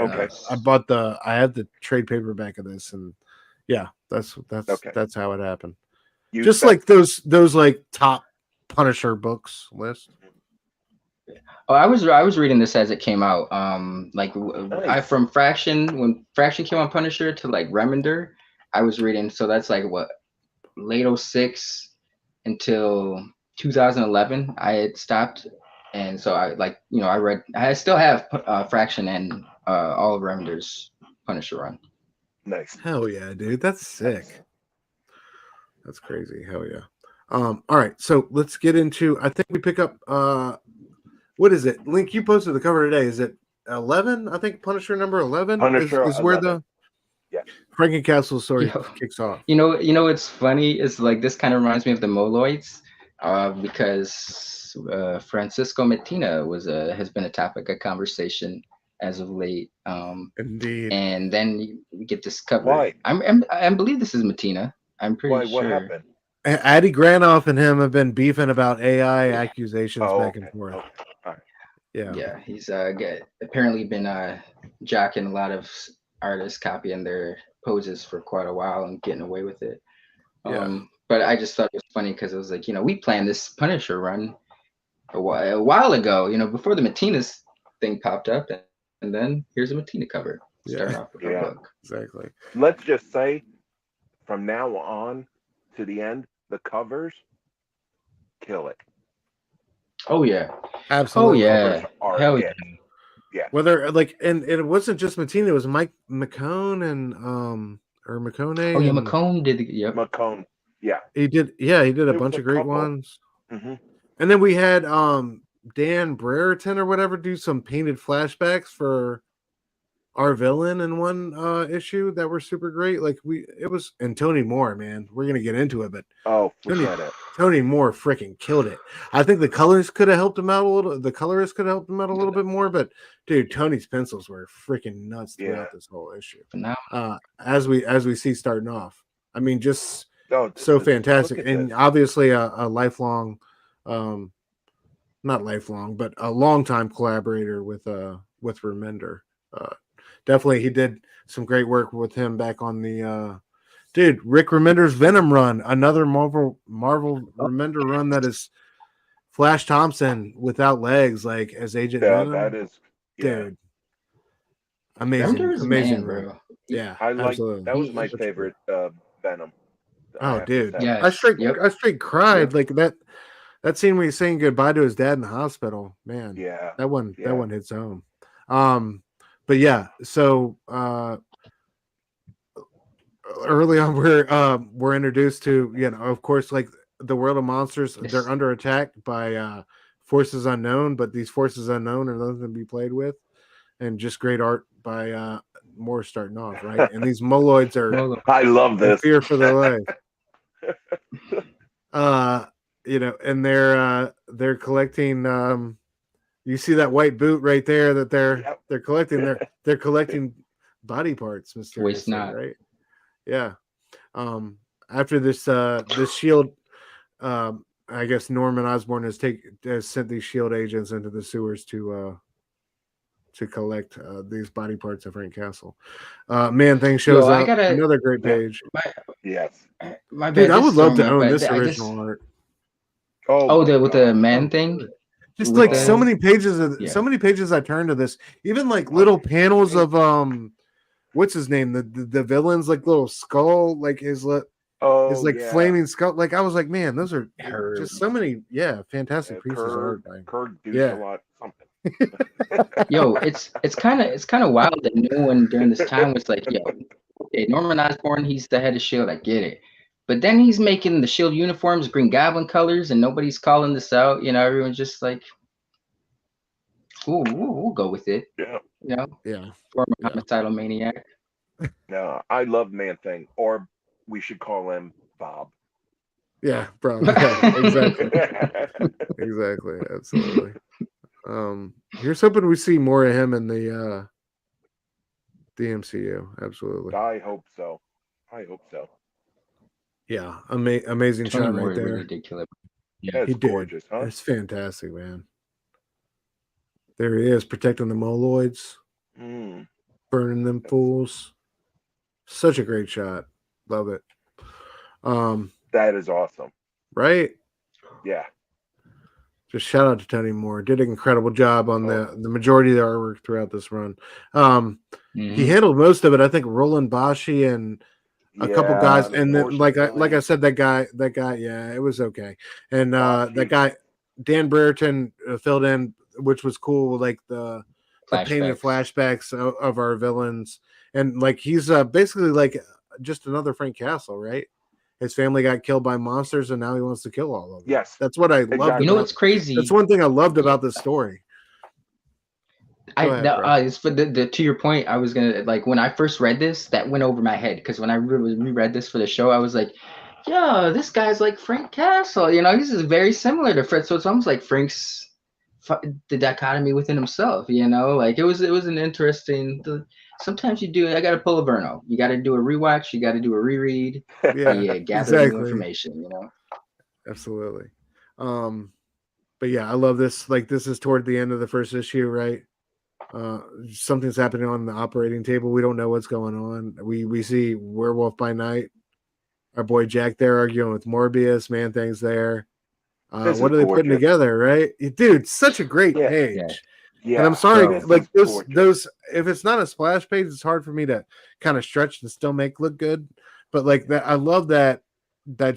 had the trade paperback of this, and yeah, that's how it happened. Just like those like top Punisher books list. Oh, I was reading this as it came out. Nice. From Fraction, when Fraction came on Punisher to like Remender, I was reading. So that's like what, late 06 until 2011. I had stopped, and so I still have Fraction and all of Remender's Punisher run. Nice. Hell yeah, dude, that's sick. That's crazy. Hell yeah. All right, so let's get into. I think we pick up. What is it? Link, you posted the cover today. Is it 11? I think Punisher number 11 Punisher is where 11. the Frankencastle story kicks off. You know what's funny is like this kind of reminds me of the Moloids, because Francisco Medina has been a topic of conversation as of late. Indeed. And then we get this cover. Why? I believe this is Medina. I'm pretty Why? sure. What happened? Addy Granoff and him have been beefing about AI accusations back and forth. Okay. All right. Yeah. He's apparently been jacking a lot of artists, copying their poses for quite a while and getting away with it. But I just thought it was funny because it was like, we planned this Punisher run a while ago, before the Matinas thing popped up, and then here's a Matina cover. Starting off with a book. Exactly. Let's just say, from now on to the end, the covers kill it. Oh yeah, absolutely. Oh yeah, hell yeah. Yeah. Whether like, and it wasn't just Matina; it was Mike McCone and or McCone. Oh yeah, McCone did. McCone. Yeah. He did. Yeah, he did a There was bunch a of great couple. ones. Hmm. And then we had Dan Brereton or whatever do some painted flashbacks for our villain in one issue that were super great. Like it was, and Tony Moore, man, we're gonna get into it, but Oh, Tony forget it. Tony Moore freaking killed it. I think the colors could have helped him out a little. The colorist could have helped him out a little bit more, but dude, Tony's pencils were freaking nuts throughout Yeah. this whole issue. Phenomenal. As we see starting off, I mean, just Oh, so look fantastic, at and this. obviously a lifelong, not lifelong, but a longtime collaborator with Remender. Definitely, he did some great work with him back on the dude Rick Remender's Venom run, another Marvel Remender run that is Flash Thompson without legs, like as Agent Yeah, Venom. that is. Yeah. Dude, amazing, Venom's amazing man, run. bro. Yeah, I like absolutely. that. Was my Such a favorite Venom. I Oh, have to dude, say. Yeah. I straight cried Yep. like that scene where he's saying goodbye to his dad in the hospital. Man, Yeah. that one Yeah. hits home. But yeah, so early on we're introduced to, of course, like the world of monsters. Yes. They're under attack by forces unknown, but these forces unknown are nothing to be played with, and just great art by Moore starting off, right? And these moloids are I love in this. fear for their life. And they're collecting. You see that white boot right there that they're collecting. They're collecting body parts, mysteriously, not. right? Yeah. After this shield, I guess Norman Osborn has sent these shield agents into the sewers to collect these body parts of Frank Castle. Man Thing shows up. Another great page. Yes. My bad. Dude, I would love to own but this I original just- art. Oh, with the man thing. Just With like the- so many pages Yeah. so many pages I turned to this. Even like little panels of what's his name? The villains, like little skull, like his flaming skull. Like I was like, man, those are just so many, fantastic pieces of art. Kurt a lot something. Yo, it's kind of wild that no one during this time was like, yo, okay, Norman Osborn, he's the head of S.H.I.E.L.D., I get it. But then he's making the S.H.I.E.L.D. uniforms Green Goblin colors, and nobody's calling this out. Everyone's just like, we'll go with it. Yeah. Former homicidal maniac. No, I love Man Thing, or we should call him Bob. Yeah, bro. Yeah, exactly. Exactly. Absolutely. Here's hoping we see more of him in the MCU. Absolutely. I hope so. Yeah, amazing Tony shot Moore right there. really did kill it. Yeah, He it's did. gorgeous, huh? It's fantastic, man. There he is, protecting the moloids, burning them fools. Such a great shot. Love it. That is awesome. Right? Yeah. Just shout out to Tony Moore. Did an incredible job on the majority of the artwork throughout this run. He handled most of it. I think Roland Bashi and a couple guys, and then like I said, that guy, yeah, it was okay. And that guy, Dan Brereton, filled in, which was cool, like the painted flashbacks of our villains, and like he's basically like just another Frank Castle, right? His family got killed by monsters, and now he wants to kill all of them. Yes, that's what I loved. You know what's crazy? That's one thing I loved about this story. It's for the to your point. I was gonna, like, when I first read this, that went over my head, because when I reread this for the show, I was like, "Yo, this guy's like Frank Castle." This is very similar to Fred. So it's almost like Frank's the dichotomy within himself. Like it was an interesting. Sometimes I got to pull a Verno. You got to do a rewatch. You got to do a reread. Gather new information. Absolutely. But yeah, I love this. Like, this is toward the end of the first issue, right? Something's happening on the operating table. We don't know what's going on. We see Werewolf by Night, our boy Jack there arguing with Morbius. Man Thing's there. What are they putting together, right? Dude, such a great page. Yeah. And I'm sorry, like those. If it's not a splash page, it's hard for me to kind of stretch and still make look good. But like that, I love that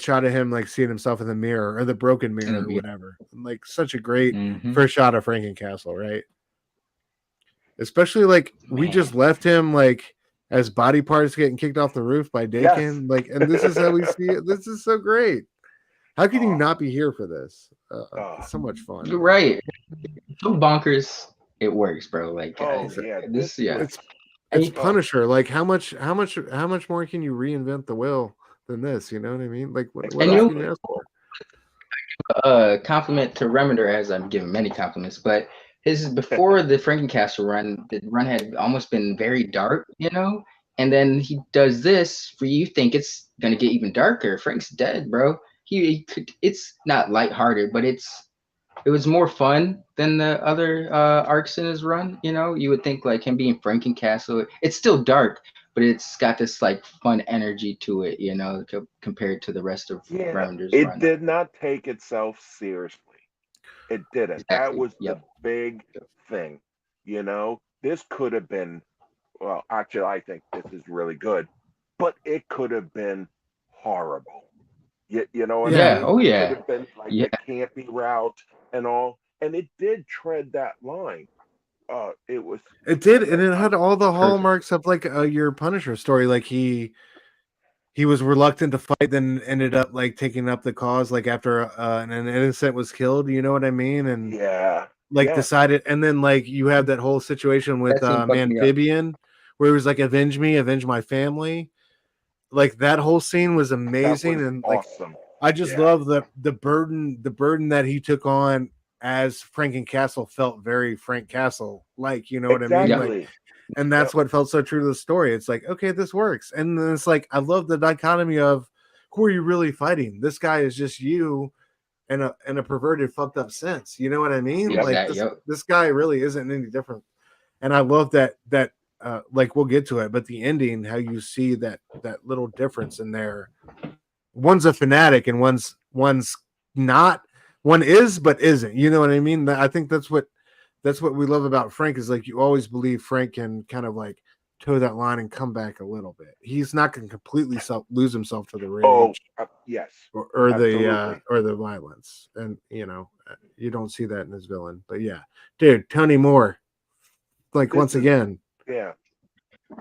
shot of him like seeing himself in the mirror, or the broken mirror, or whatever. Like, such a great first shot of Frank Castle, right? Especially like we just left him like as body parts getting kicked off the roof by Dakin. Like, and this is how we see it. This is so great. How can you not be here for this? It's so much fun. You're right. So bonkers. It works, bro. Like, It's Punisher. Like, how much more can you reinvent the wheel than this? You know what I mean? Like, what else can you ask for? Compliment to Remender, as I'm giving many compliments, but his before the Frankencastle run, the run had almost been very dark, you know. And then he does this for you. Think it's gonna get even darker. Frank's dead, bro. It's not lighthearted, but it was more fun than the other arcs in his run. You know, you would think like him being Frankencastle. It's still dark, but it's got this like fun energy to it. You know, compared to the rest of Remender's run. It did not take itself seriously. It didn't. Exactly. That was the big thing. You know, this could have been. Well, actually, I think this is really good, but it could have been horrible. You know what I mean? Oh, yeah. It could have been like the campy route and all, and it did tread that line. It did, and it had all the hallmarks of like your Punisher story. Like he was reluctant to fight, then ended up like taking up the cause, like after an innocent was killed. You know what I mean? And decided, and then like you have that whole situation with Amphibian, where he was like, "Avenge me, avenge my family." Like that whole scene was amazing, and like awesome. I just love the burden that he took on as Frankencastle felt very Frank Castle like, you know what I mean? Like, and that's what felt so true to the story. It's like, okay, this works, and then it's like I love the dichotomy of who are you really fighting? This guy is just you, in a perverted, fucked up sense. You know what I mean? Like this guy really isn't any different, and I love that. Like we'll get to it, but the ending, how you see that little difference in there. One's a fanatic and one's not. One is but isn't. You know what I mean? I think that's what we love about Frank, is like you always believe Frank can kind of like toe that line and come back a little bit. He's not going to completely lose himself to the rage. Yes, or the violence, and you know you don't see that in his villain. But yeah, dude, Tony Moore, like once again. Yeah,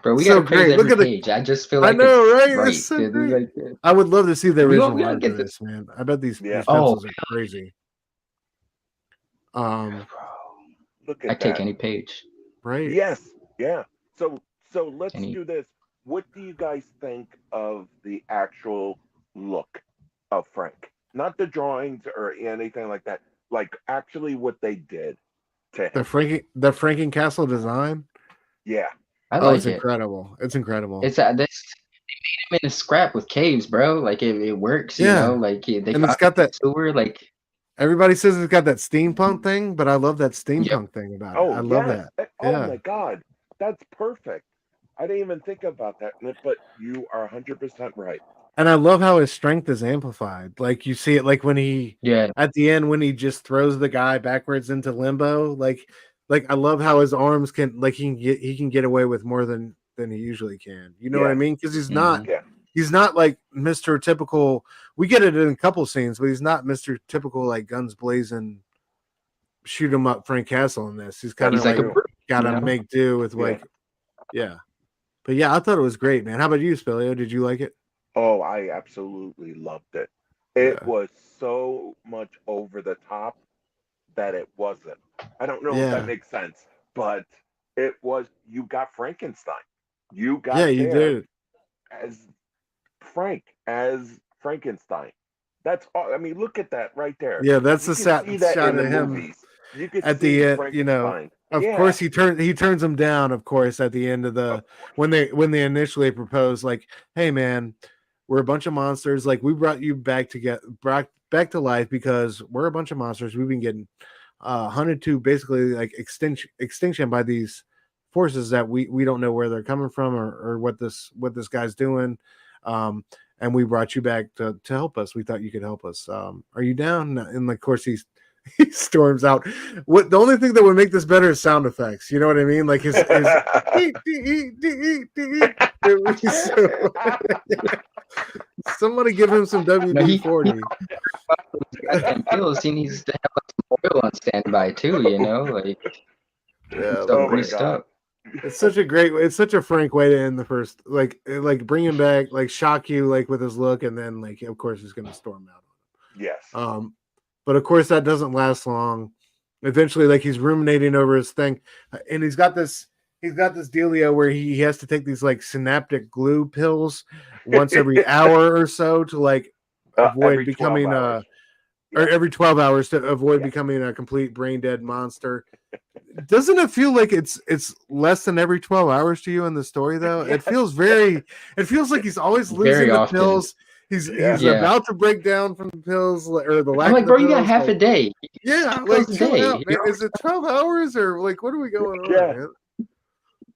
bro, we gotta praise every page. I just feel like I know, it's right? It's so great. I would love to see the original art of this, man. I bet these pencils are crazy. Look at I take any page. Right? Yes, yeah. So let's do this. What do you guys think of the actual look of Frank? Not the drawings or anything like that. Like actually what they did to him. The Frankencastle design. Yeah. It's incredible. It's incredible. It's they made him in a scrap with caves, bro. Like it works, you know. Like and it's got that sewer. Like everybody says it's got that steampunk thing, but I love that steampunk thing about it. I love that. Oh my god, that's perfect. I didn't even think about that, but you are 100% right. And I love how his strength is amplified. Like you see it, like when he at the end when he just throws the guy backwards into limbo, like I love how his arms can, like he can get away with more than he usually can. You know what I mean? Because he's not like Mr. Typical. We get it in a couple scenes, but he's not Mr. Typical like guns blazing, shoot him up Frank Castle in this. He's kind of like gotta make do with like But yeah, I thought it was great, man. How about you, Spilio? Did you like it? Oh, I absolutely loved it. It was so much over the top that it wasn't. I don't know if that makes sense, but it was. You got Frankenstein. You got you did as Frank, as Frankenstein. That's all. I mean, look at that right there. Yeah, that's the shot of him at the end. You know, of course he turns him down. Of course, at the end of the when they initially propose, like, hey man, we're a bunch of monsters. Like we brought you back to life because we're a bunch of monsters. We've been getting hunted to basically like extinction by these forces that we don't know where they're coming from or what this guy's doing. And we brought you back to help us. We thought you could help us. Are you down? And of course he storms out. What the only thing that would make this better is sound effects. You know what I mean? Like his somebody give him some WD-40. He needs to have like some oil on standby too. You know, like greased up. It's such a frank way to end the first, like bring him back, like shock you, like with his look, and then like of course he's gonna storm out. Yes. But of course that doesn't last long. Eventually, like he's ruminating over his thing, and he's got this dealio where he has to take these like synaptic glue pills once every hour or so to like avoid becoming or every 12 hours to avoid becoming a complete brain dead monster. Doesn't it feel like it's less than every 12 hours to you in the story though? Yeah. It feels like he's always losing Very the often. pills. He's about to break down from the pills or the lack I'm like, of the bro, you got pills, half a day. Yeah, like chill out, man. Is it 12 hours or like what are we going on, man?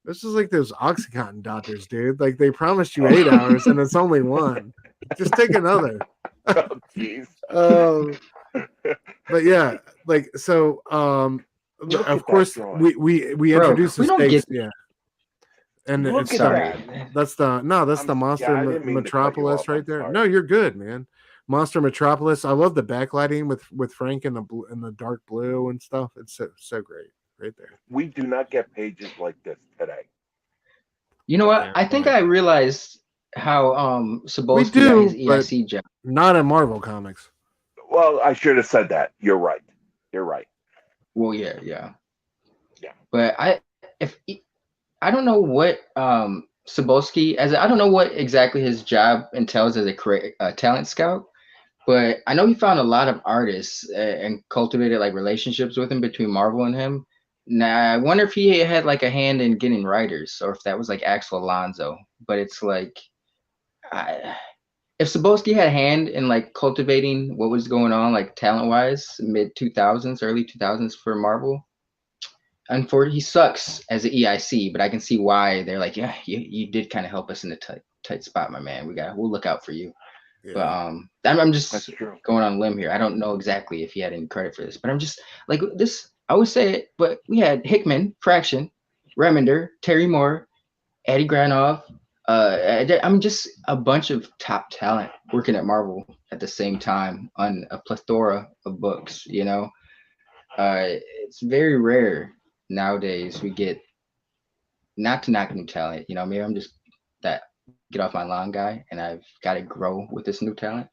This is like those Oxycontin doctors, dude. Like they promised you 8 hours and it's only 1. Just take another. Oh, jeez. But yeah, like so. Of course, we introduced the stakes. Yeah, and Look it's at that. that's the Monster I didn't mean to cut you Metropolis off. right I'm there. sorry. No, you're good, man. Monster Metropolis. I love the backlighting with Frank in the dark blue and stuff. It's so great right there. We do not get pages like this today. You know what? Yeah, I think I realized how Sobolski do, got his but- EIC job. Not in Marvel Comics. Well, I should have said that. You're right. Well, yeah. Yeah. But I don't know what Sobolski I don't know what exactly his job entails as a talent scout, but I know he found a lot of artists and cultivated like relationships with him between Marvel and him. Now I wonder if he had like a hand in getting writers or if that was like Axel Alonso. But it's like if Sobolski had a hand in like cultivating what was going on like talent wise mid 2000s, early 2000s for Marvel. Unfortunately, he sucks as an EIC, but I can see why they're like, yeah, you did kind of help us in a tight spot, my man. We'll look out for you. Yeah. But I'm just That's true. going on a limb here. I don't know exactly if he had any credit for this, but I'm just like this. I would say it, but we had Hickman, Fraction, Remender, Terry Moore, Eddie Granoff. I'm just a bunch of top talent working at Marvel at the same time on a plethora of books. You know, it's very rare nowadays we get, not to knock new talent, you know, maybe I'm just that get off my lawn guy and I've got to grow with this new talent.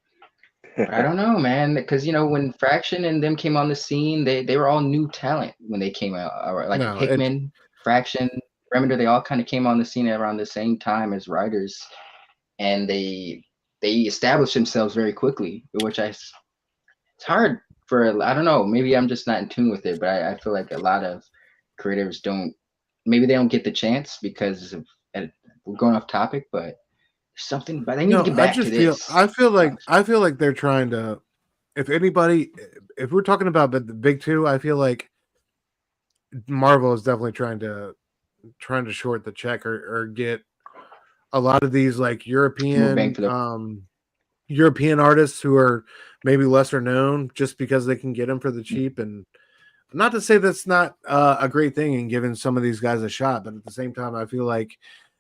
I don't know, man, because you know when Fraction and them came on the scene, they were all new talent when they came out. Like Hickman, Fraction, Remender, they all kind of came on the scene around the same time as writers, and they established themselves very quickly, which it's hard for, I don't know, maybe I'm just not in tune with it, but I feel like a lot of creators don't get the chance because of, we're going off topic, but something, but they need to get back to this. I feel like they're trying to, if we're talking about the big two, I feel like Marvel is definitely trying to short the check or get a lot of these like European artists who are maybe lesser known just because they can get them for the cheap. And not to say that's not a great thing in giving some of these guys a shot, but at the same time, I feel like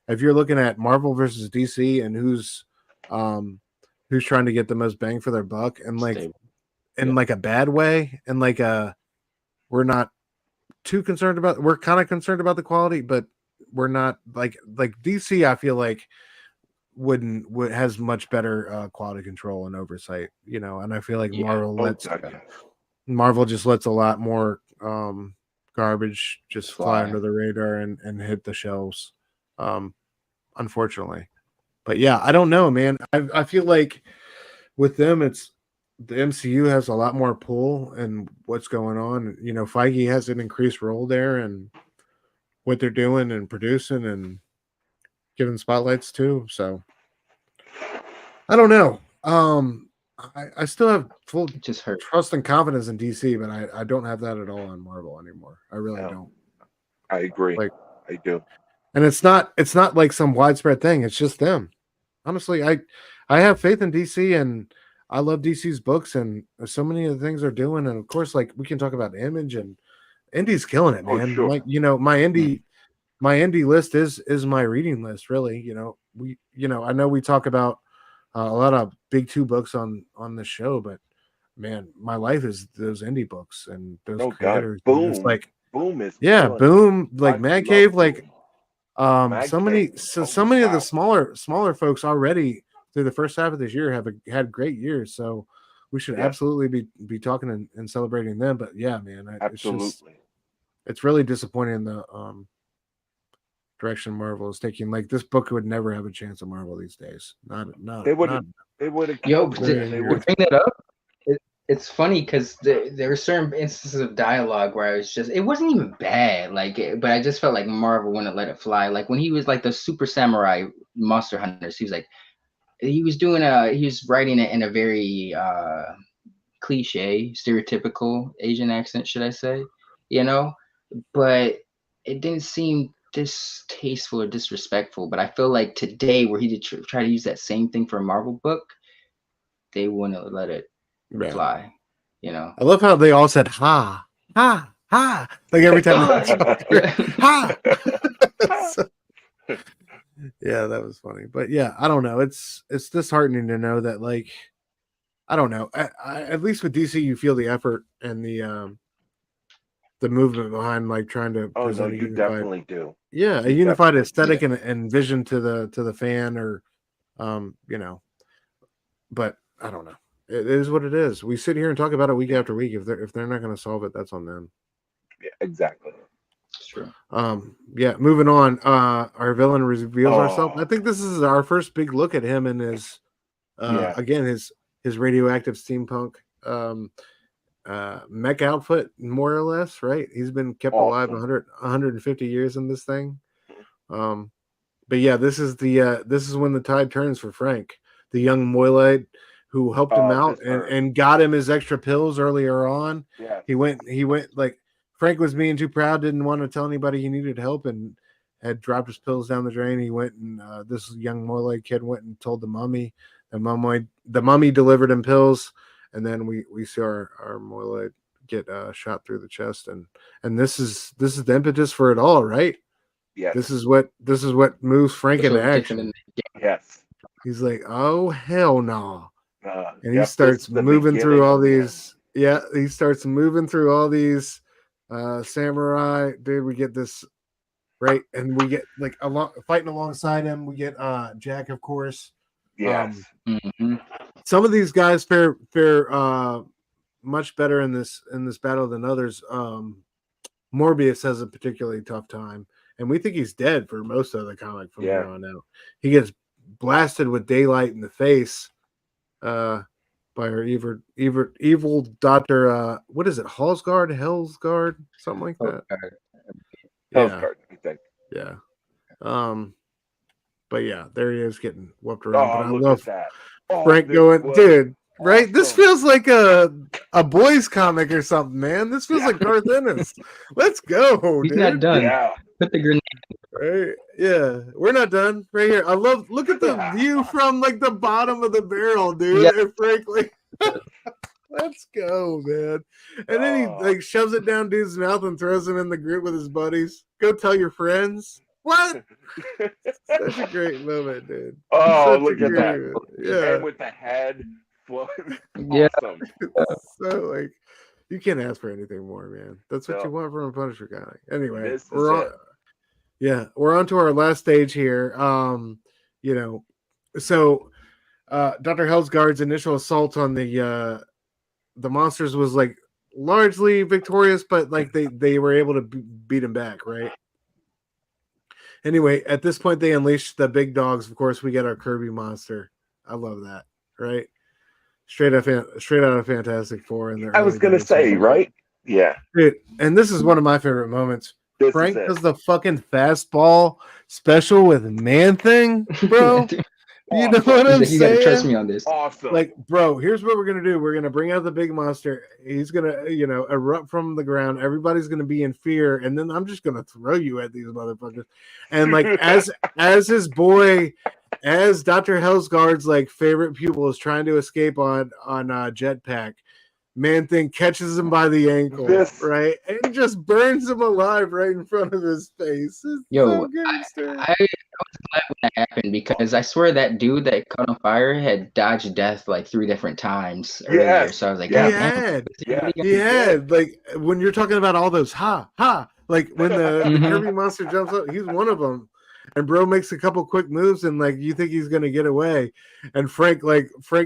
if you're looking at Marvel versus DC and who's trying to get the most bang for their buck, and like like a bad way, and like we're not too concerned about, we're kind of concerned about the quality, but we're not like DC, I feel like has much better quality control and oversight, you know, and I feel like Marvel just lets a lot more garbage just fly under the radar and hit the shelves, unfortunately. But yeah, I don't know, man. I feel like with them, it's the MCU has a lot more pull and what's going on. You know, Feige has an increased role there and what they're doing and producing and giving spotlights too. So I don't know. I still have full trust and confidence in DC, but I don't have that at all on Marvel anymore. I really don't. I agree. Like, I do. And it's not like some widespread thing. It's just them. Honestly, I have faith in DC and I love DC's books and so many of the things they're doing. And of course, like we can talk about Image and Indy's killing it, man. Oh, sure. Like, you know, my indie list is my reading list, really. You know, I know we talk about a lot of big two books on the show, but man, my life is those indie books and those creators. Boom. It's like Boom is Boom, like Man Cave, like So many Magpie. so many of the Wow. smaller folks already through the first half of this year have had great years. So we should Yes, absolutely be talking and celebrating them. But yeah, man, absolutely. it's really disappointing the direction Marvel is taking. Like this book would never have a chance at Marvel these days. They would Not they would have Yo, killed it. very They to near. would. bring that up, it's funny because there were certain instances of dialogue where I was just, it wasn't even bad, like, but I just felt like Marvel wouldn't let it fly. Like when he was like the Super Samurai Monster Hunters, he was like, he was writing it in a very cliche, stereotypical Asian accent, should I say, you know? But it didn't seem distasteful or disrespectful. But I feel like today, where he did try to use that same thing for a Marvel book, they wouldn't let it Yeah. fly, you know? I love how they all said ha ha ha like every time they talked. Ha. So, yeah, that was funny. But yeah, I don't know. It's disheartening to know that, like, I don't know. At least with DC, you feel the effort and the movement behind like trying to Oh no, present a you unified, definitely do. yeah, a You unified definitely do. aesthetic and vision to the fan, or you know. But I don't know. It is what it is. We sit here and talk about it week after week. If they're not going to solve it, that's on them. Yeah, exactly. It's true. Yeah, moving on. Our villain reveals ourselves. I Oh, think this is our first big look at him and his yeah, again his radioactive steampunk mech outfit, more or less, right? He's been kept alive awesome. 150 years in this thing. But yeah, this is when the tide turns for Frank, the young Moilite who helped him out This hurt. and got him his extra pills earlier on. Yes. He went like Frank was being too proud, didn't want to tell anybody he needed help, and had dropped his pills down the drain. He went and this young Moilite kid went and told the mummy. The mummy delivered him pills, and then we see our Moilite get shot through the chest, and this is the impetus for it all, right? Yes. This is what moves Frank That's into what gets him in action. Yes. He's like, "Oh hell no!" And he Yep. This starts is the moving through beginning all of the end. these. Yeah, he starts moving through all these samurai. Dude, we get this right, and we get like fighting alongside him. We get Jack, of course. Yes. Some of these guys fare much better in this battle than others. Morbius has a particularly tough time, and we think he's dead for most of the comic from here on out. He gets blasted with daylight in the face by our evil Dr. What is it? Hellsguard, something like that. Hellsguard, I think. Yeah. But yeah, there he is getting whooped around. But I Look love at that. Oh, Frank this going, was dude, right? This awesome. feels like a boys comic or something, man. This feels like Garth Ennis. Let's go, He's dude. not done. Yeah. Put the grenade. Right? Yeah, we're not done. Right here, look at the view from like the bottom of the barrel, dude. Yeah. And frankly, let's go, man. And then he like shoves it down dude's mouth and throws him in the group with his buddies. Go tell your friends. What? Such a great moment, dude. Oh, Such look a at that. great- Yeah. And with the head floating. Yeah. Awesome. So like you can't ask for anything more, man. That's what No. you want from a Punisher comic. Anyway, This is we're on. it. Yeah, we're on to our last stage here. You know, so Dr. Hellsguard's initial assault on the monsters was like largely victorious, but like they were able to beat him back, right? Anyway, at this point they unleashed the big dogs. Of course, we get our Kirby monster. I love that, right? Straight out of Fantastic Four. And I was gonna say, right? Yeah. Dude, and this is one of my favorite moments. This Frank is it. does the fucking fastball special with Man Thing, bro. You know what I'm He's like, you gotta trust saying? me on this. Awesome. Like, bro, here's what we're gonna do. We're gonna bring out the big monster. He's gonna, erupt from the ground. Everybody's gonna be in fear, and then I'm just gonna throw you at these motherfuckers. And like, as his boy, as Dr. Hellsguard's like favorite pupil is trying to escape on Jetpack, Man Thing catches him by the ankle, right, and just burns him alive right in front of his face. It's so gangster. I was glad when that happened because I swear that dude that caught on fire had dodged death like 3 different times earlier. So I was like, he had like when you're talking about all those like when the Kirby monster jumps up, he's one of them. and bro makes a couple quick moves, and like you think he's gonna get away, and Frank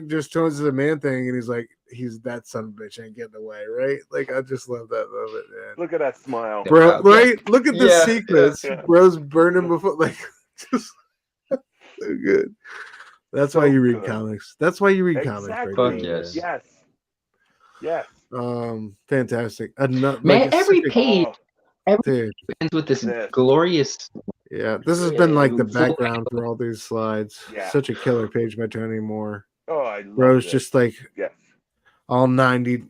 just turns to the man thing, and he's like, he's that son of a bitch ain't getting away, right? Like I just love that moment, man. Look at that smile. Bro, right? Look at the sequence. yeah. Bro's burning before, like, just so good. That's why you read comics. That's why you read comics. Exactly. Right Fuck there, yes. Yes. fantastic. Man, every page, dude. ends with this glorious. Yeah, this has been like the background for all these slides. Yeah. Such a killer page by Tony Moore. Oh, I love Bro's this. just like Yes. all 90s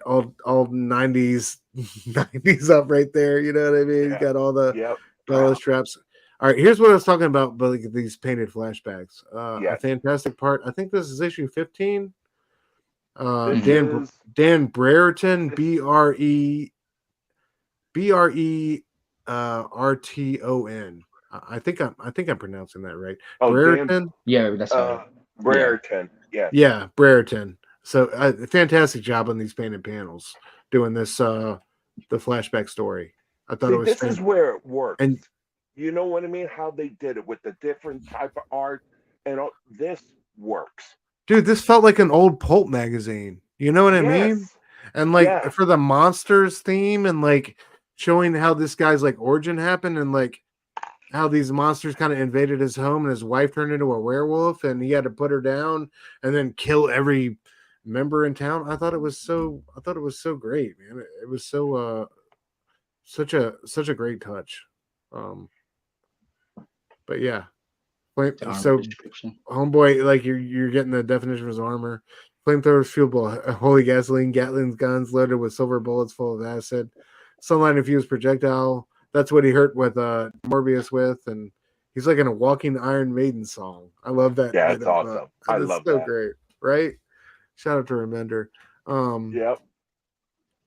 90s up right there. You know what I mean? Yeah. Got all the Yep. all the straps. All right, here's what I was talking about, but like these painted flashbacks. A Yes. fantastic part. I think this is issue 15. This Dan is- Brereton, Brereton. I think I'm pronouncing that right. Oh, Brereton. Yeah, that's right. Brereton. Yeah. Yeah, Brereton. So fantastic job on these painted panels doing this the flashback story. I thought it was This is where it works. And you know what I mean? How they did it with the different type of art and all, this works. dude, this felt like an old pulp magazine. You know what I mean? Yes. And like Yeah. for the monsters theme and like showing how this guy's like origin happened and like how these monsters kind of invaded his home and his wife turned into a werewolf and he had to put her down and then kill every member in town. I thought it was so great, man. It was so such a great touch. But yeah. So homeboy, like you're getting the definition of his armor. Flamethrowers, fuelable, holy gasoline, Gatlin's guns loaded with silver bullets full of acid, sunlight infused projectile. That's what he hurt with Morbius with, and he's like in a walking Iron Maiden song. I love that. Yeah, it's awesome. I love so that. great, right? Shout out to Remender. Yep.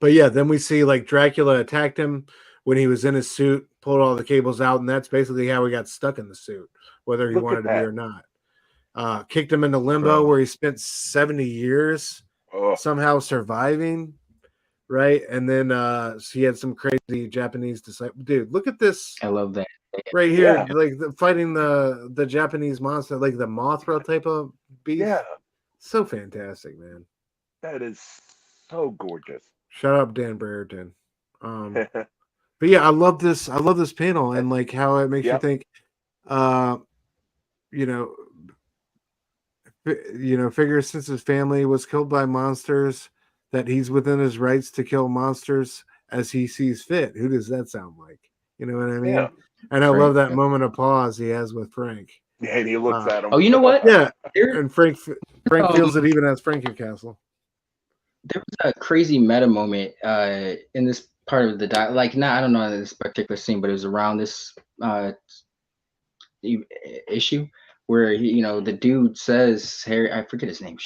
But yeah, then we see like Dracula attacked him when he was in his suit, pulled all the cables out, and that's basically how he got stuck in the suit, whether he Look at wanted to be that. or not. Kicked him into limbo where he spent 70 years Oh, somehow surviving, right? And then so he had some crazy Japanese disciple. Dude, look at this I love that. right here, Yeah. like fighting the Japanese monster, like the Mothra type of beast. yeah. So fantastic, man. That is so gorgeous. Shout out Dan Brereton. But yeah, I love this panel and like how it makes you Yep. think figures since his family was killed by monsters that he's within his rights to kill monsters as he sees fit. Who does that sound like? You know what I mean? Yeah. And I Frank, love that yeah. moment of pause he has with Frank. Yeah, and he looks at him. Oh, you know what? Yeah, There, and Frank feels it even as Frankie Castle. there was a crazy meta moment in this part of the I don't know in this particular scene, but it was around this issue where the dude says Harry, I forget his name,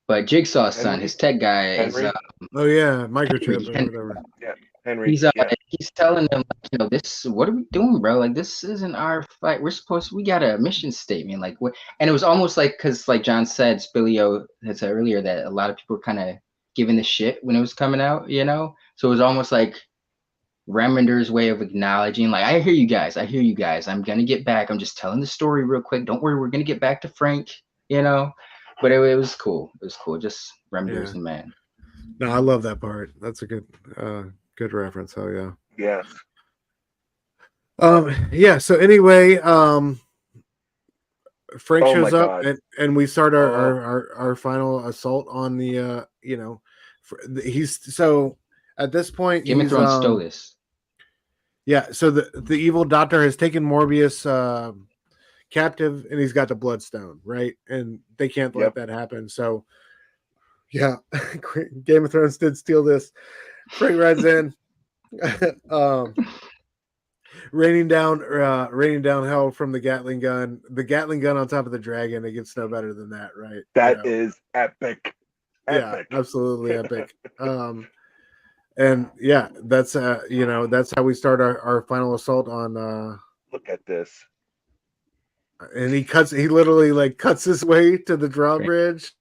but Jigsaw's son, Henry? his tech guy Henry? is Oh yeah, microchip or Henry. whatever. Henry. he's telling them this, what are we doing, bro? Like, this isn't our fight. We got a mission statement, like what? And it was almost like, because like John said, Spilio had said earlier that a lot of people were kind of giving the shit when it was coming out, so it was almost like Remender's way of acknowledging, like, I hear you guys, I'm gonna get back, I'm just telling the story real quick, don't worry, we're gonna get back to Frank, but it was cool, just Remender's the man. No, I love that part. That's a good reference. Oh yeah. Yes. Yeah, so anyway, Frank Oh, shows my up God. and we start our final assault on the he's so at this point Game of he's, Thrones stole this. yeah, so the evil doctor has taken Morbius captive and he's got the bloodstone, right? And they can't let that happen. So yeah, Game of Thrones did steal this. Frank rides in. Raining down hell from the Gatling gun. The Gatling gun on top of the dragon. It gets no better than that, right? That is epic. Yeah, absolutely epic. And yeah, that's that's how we start our final assault on. Look at this. And he literally like cuts his way to the drawbridge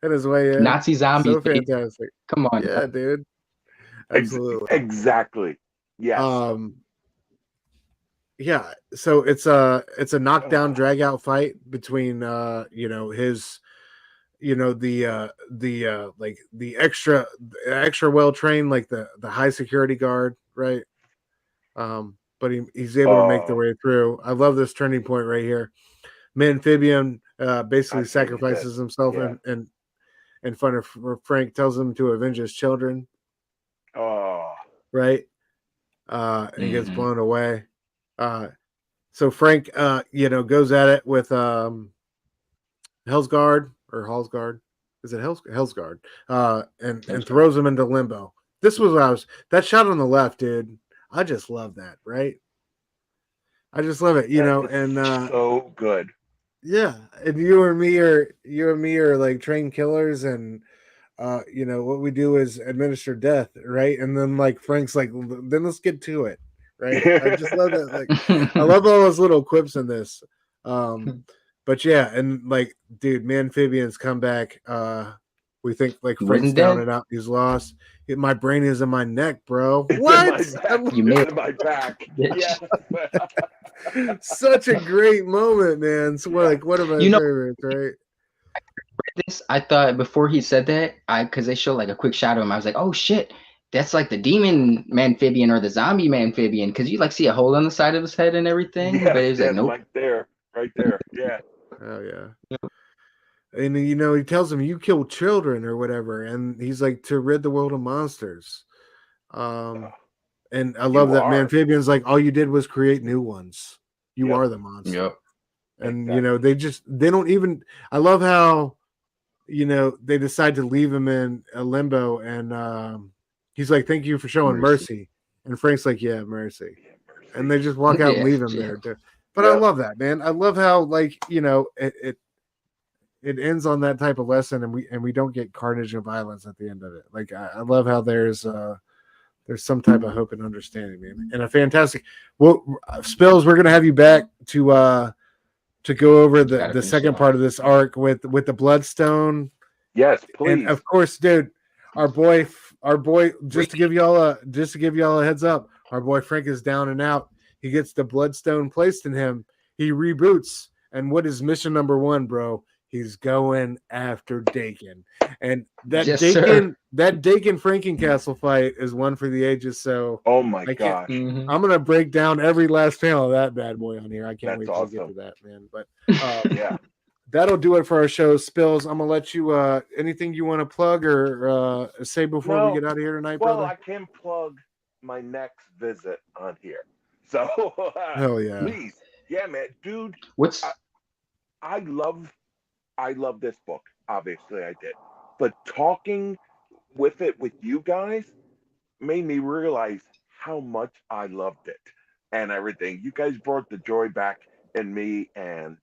and his way in. Nazi zombie. So fantastic. Come on. Yeah, dude. Absolutely. Exactly. Yes. Yeah, so it's a knockdown drag out fight between his like the extra well trained, like the high security guard, right? But he's able to make the Oh, way through. I love this turning point right here. Amphibian basically I hated this. sacrifices himself Yeah. and in front of Frank, tells him to avenge his children, Oh, right? And gets Mhm. blown away. So Frank goes at it with Hellsguard or Hallsguard. Is it Hellsguard? And throws him into limbo. This was what I was, that shot on the left, dude. I just love that, right? I just love it, that is and so good. yeah, and you and me are like trained killers, and what we do is administer death, right? And then like Frank's like, then let's get to it, right? I just love that. Like, I love all those little quips in this. But yeah, and like, dude, Amphibians come back. We think like He Frank's wasn't down dead. and out. He's lost. My brain is in my neck, bro. It's What? in my back. You made It's in my back. Bitch. Yeah. Such a great moment, man. So Yeah. like one of my You know- favorites, right? This I thought before he said that, because they showed like a quick shot of him, I was like, oh shit, that's like the demon amphibian or the zombie amphibian, because you like see a hole on the side of his head and everything. Yes, But it was yes, like, nope. like there, right there. Yeah. Oh yeah. And he tells him you kill children or whatever, and he's like, to rid the world of monsters. And I love You that are. Amphibian's like, all you did was create new ones. You Yep. are the monster. Yep. And Exactly. they don't even, I love how they decide to leave him in a limbo, and he's like, thank you for showing mercy. And Frank's like, yeah, mercy. Yeah, mercy. And they just walk out and Yeah, leave him yeah. there too. But I love that, man. I love how like it ends on that type of lesson, and we don't get carnage and violence at the end of it. Like I love how there's some type of hope and understanding, man. And a fantastic, well, Spills, we're gonna have you back to go over Gotta the finish second it part off. of this arc with the Bloodstone. Yes, please. And of course, dude, our boy, just to give y'all a heads up, our boy Frank is down and out. He gets the Bloodstone placed in him. He reboots, and what is mission number 1, bro? He's going after Dakin, and that Yes, Dakin Frankencastle fight is one for the ages. So Oh my I can't- gosh. Mhm. I'm gonna break down every last panel of that bad boy on here. I can't That's wait to get to awesome. that, man. But Yeah. that'll do it for our show. Spills, I'm gonna let you anything you want to plug or say before we No. get out of here tonight, Well, brother? I can plug my next visit on here. So Hell yeah. please. Yeah, man. Dude, What's I love this book. Obviously I did. But talking with it with you guys made me realize how much I loved it and everything. You guys brought the joy back in me, and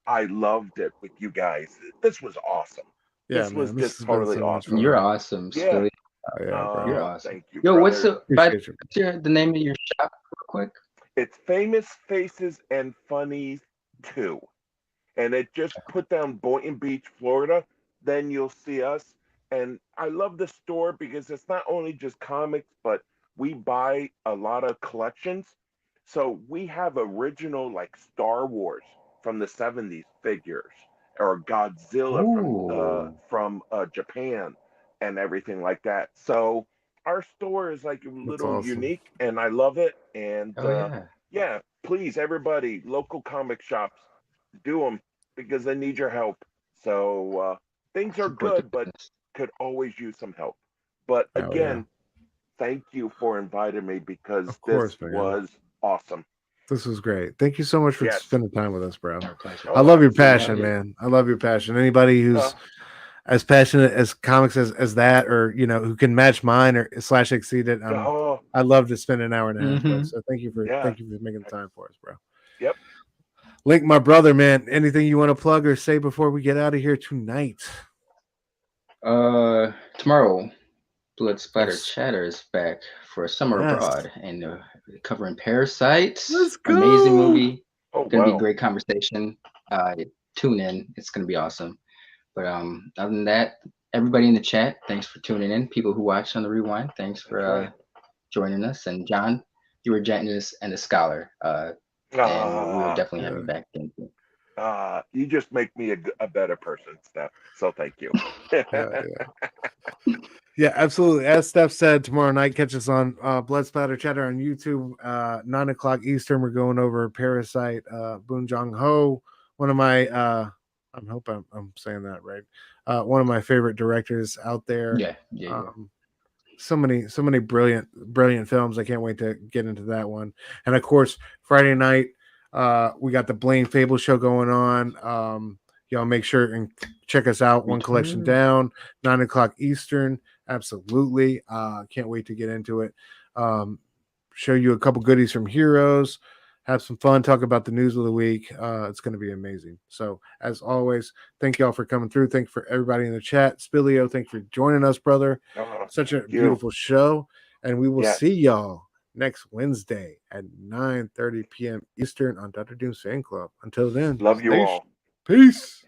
I loved it with you guys. This was awesome. Yeah, This was man, this just has been totally so much awesome. fun. you're awesome, Yeah. Spilio. Oh, yeah, bro. You're awesome. Thank you. Yo, what's brother. the name of your shop, real quick? It's Famous Faces and Funnies 2. And it just put down Boynton Beach, Florida. Then you'll see us. And I love the store because it's not only just comics, but we buy a lot of collections. So we have original like Star Wars from the 70s figures, or Godzilla Ooh. from Japan and everything like that. So our store is like a little awesome. unique, and I love it. And Oh yeah. yeah, please, everybody, local comic shops, do them because they need your help. So things are Support the good, but business. could always use some help. But Oh, again, thank you for inviting me because Of course, this man. was awesome. This was great. Thank you so much for Yes. spending time with us, bro. Our pleasure. Oh, I love your absolutely. passion, man. I love your passion. Anybody who's Uh, as passionate as comics as that, or who can match mine or / exceed it, oh, I'd love to spend an hour and a half with. Mhm. So thank you for Yeah. making the time for us, bro. Yep. Link, my brother, man. Anything you want to plug or say before we get out of here tonight? Tomorrow, Blood Splatter Yes. Chatter is back for Summer Yes. Abroad, and covering Parasites. Let's go. Amazing movie. oh Gonna be wow. a great conversation. Tune in. It's gonna be awesome. But other than that, everybody in the chat, thanks for tuning in. People who watch on the rewind, thanks for That's right. joining us. And John, you were Janus and a scholar. and we will Ah, definitely have you back. Thank you. you just make me a better person, Steph. So thank you. Yeah, absolutely. As Steph said, tomorrow night, catch us on Blood Splatter Chatter on YouTube. 9 o'clock Eastern, we're going over Parasite, Boon Jong Ho. One of my, I hope I'm saying that right. One of my favorite directors out there. Yeah. So many brilliant films. I can't wait to get into that one. And of course, Friday night, we got the Blaine Fable show going on. Y'all make sure and check us out. One Collection Down, 9 o'clock Eastern. Absolutely. Can't wait to get into it. Show you a couple goodies from Heroes. Have some fun. Talk about the news of the week. It's going to be amazing. So, as always, thank y'all for coming through. Thank you for everybody in the chat. Spilio, thank you for joining us, brother. Such a beautiful show. And we will see y'all next Wednesday at 9:30 p.m. Eastern on Dr. Doom's Fan Club. Until then, Love you all. Peace.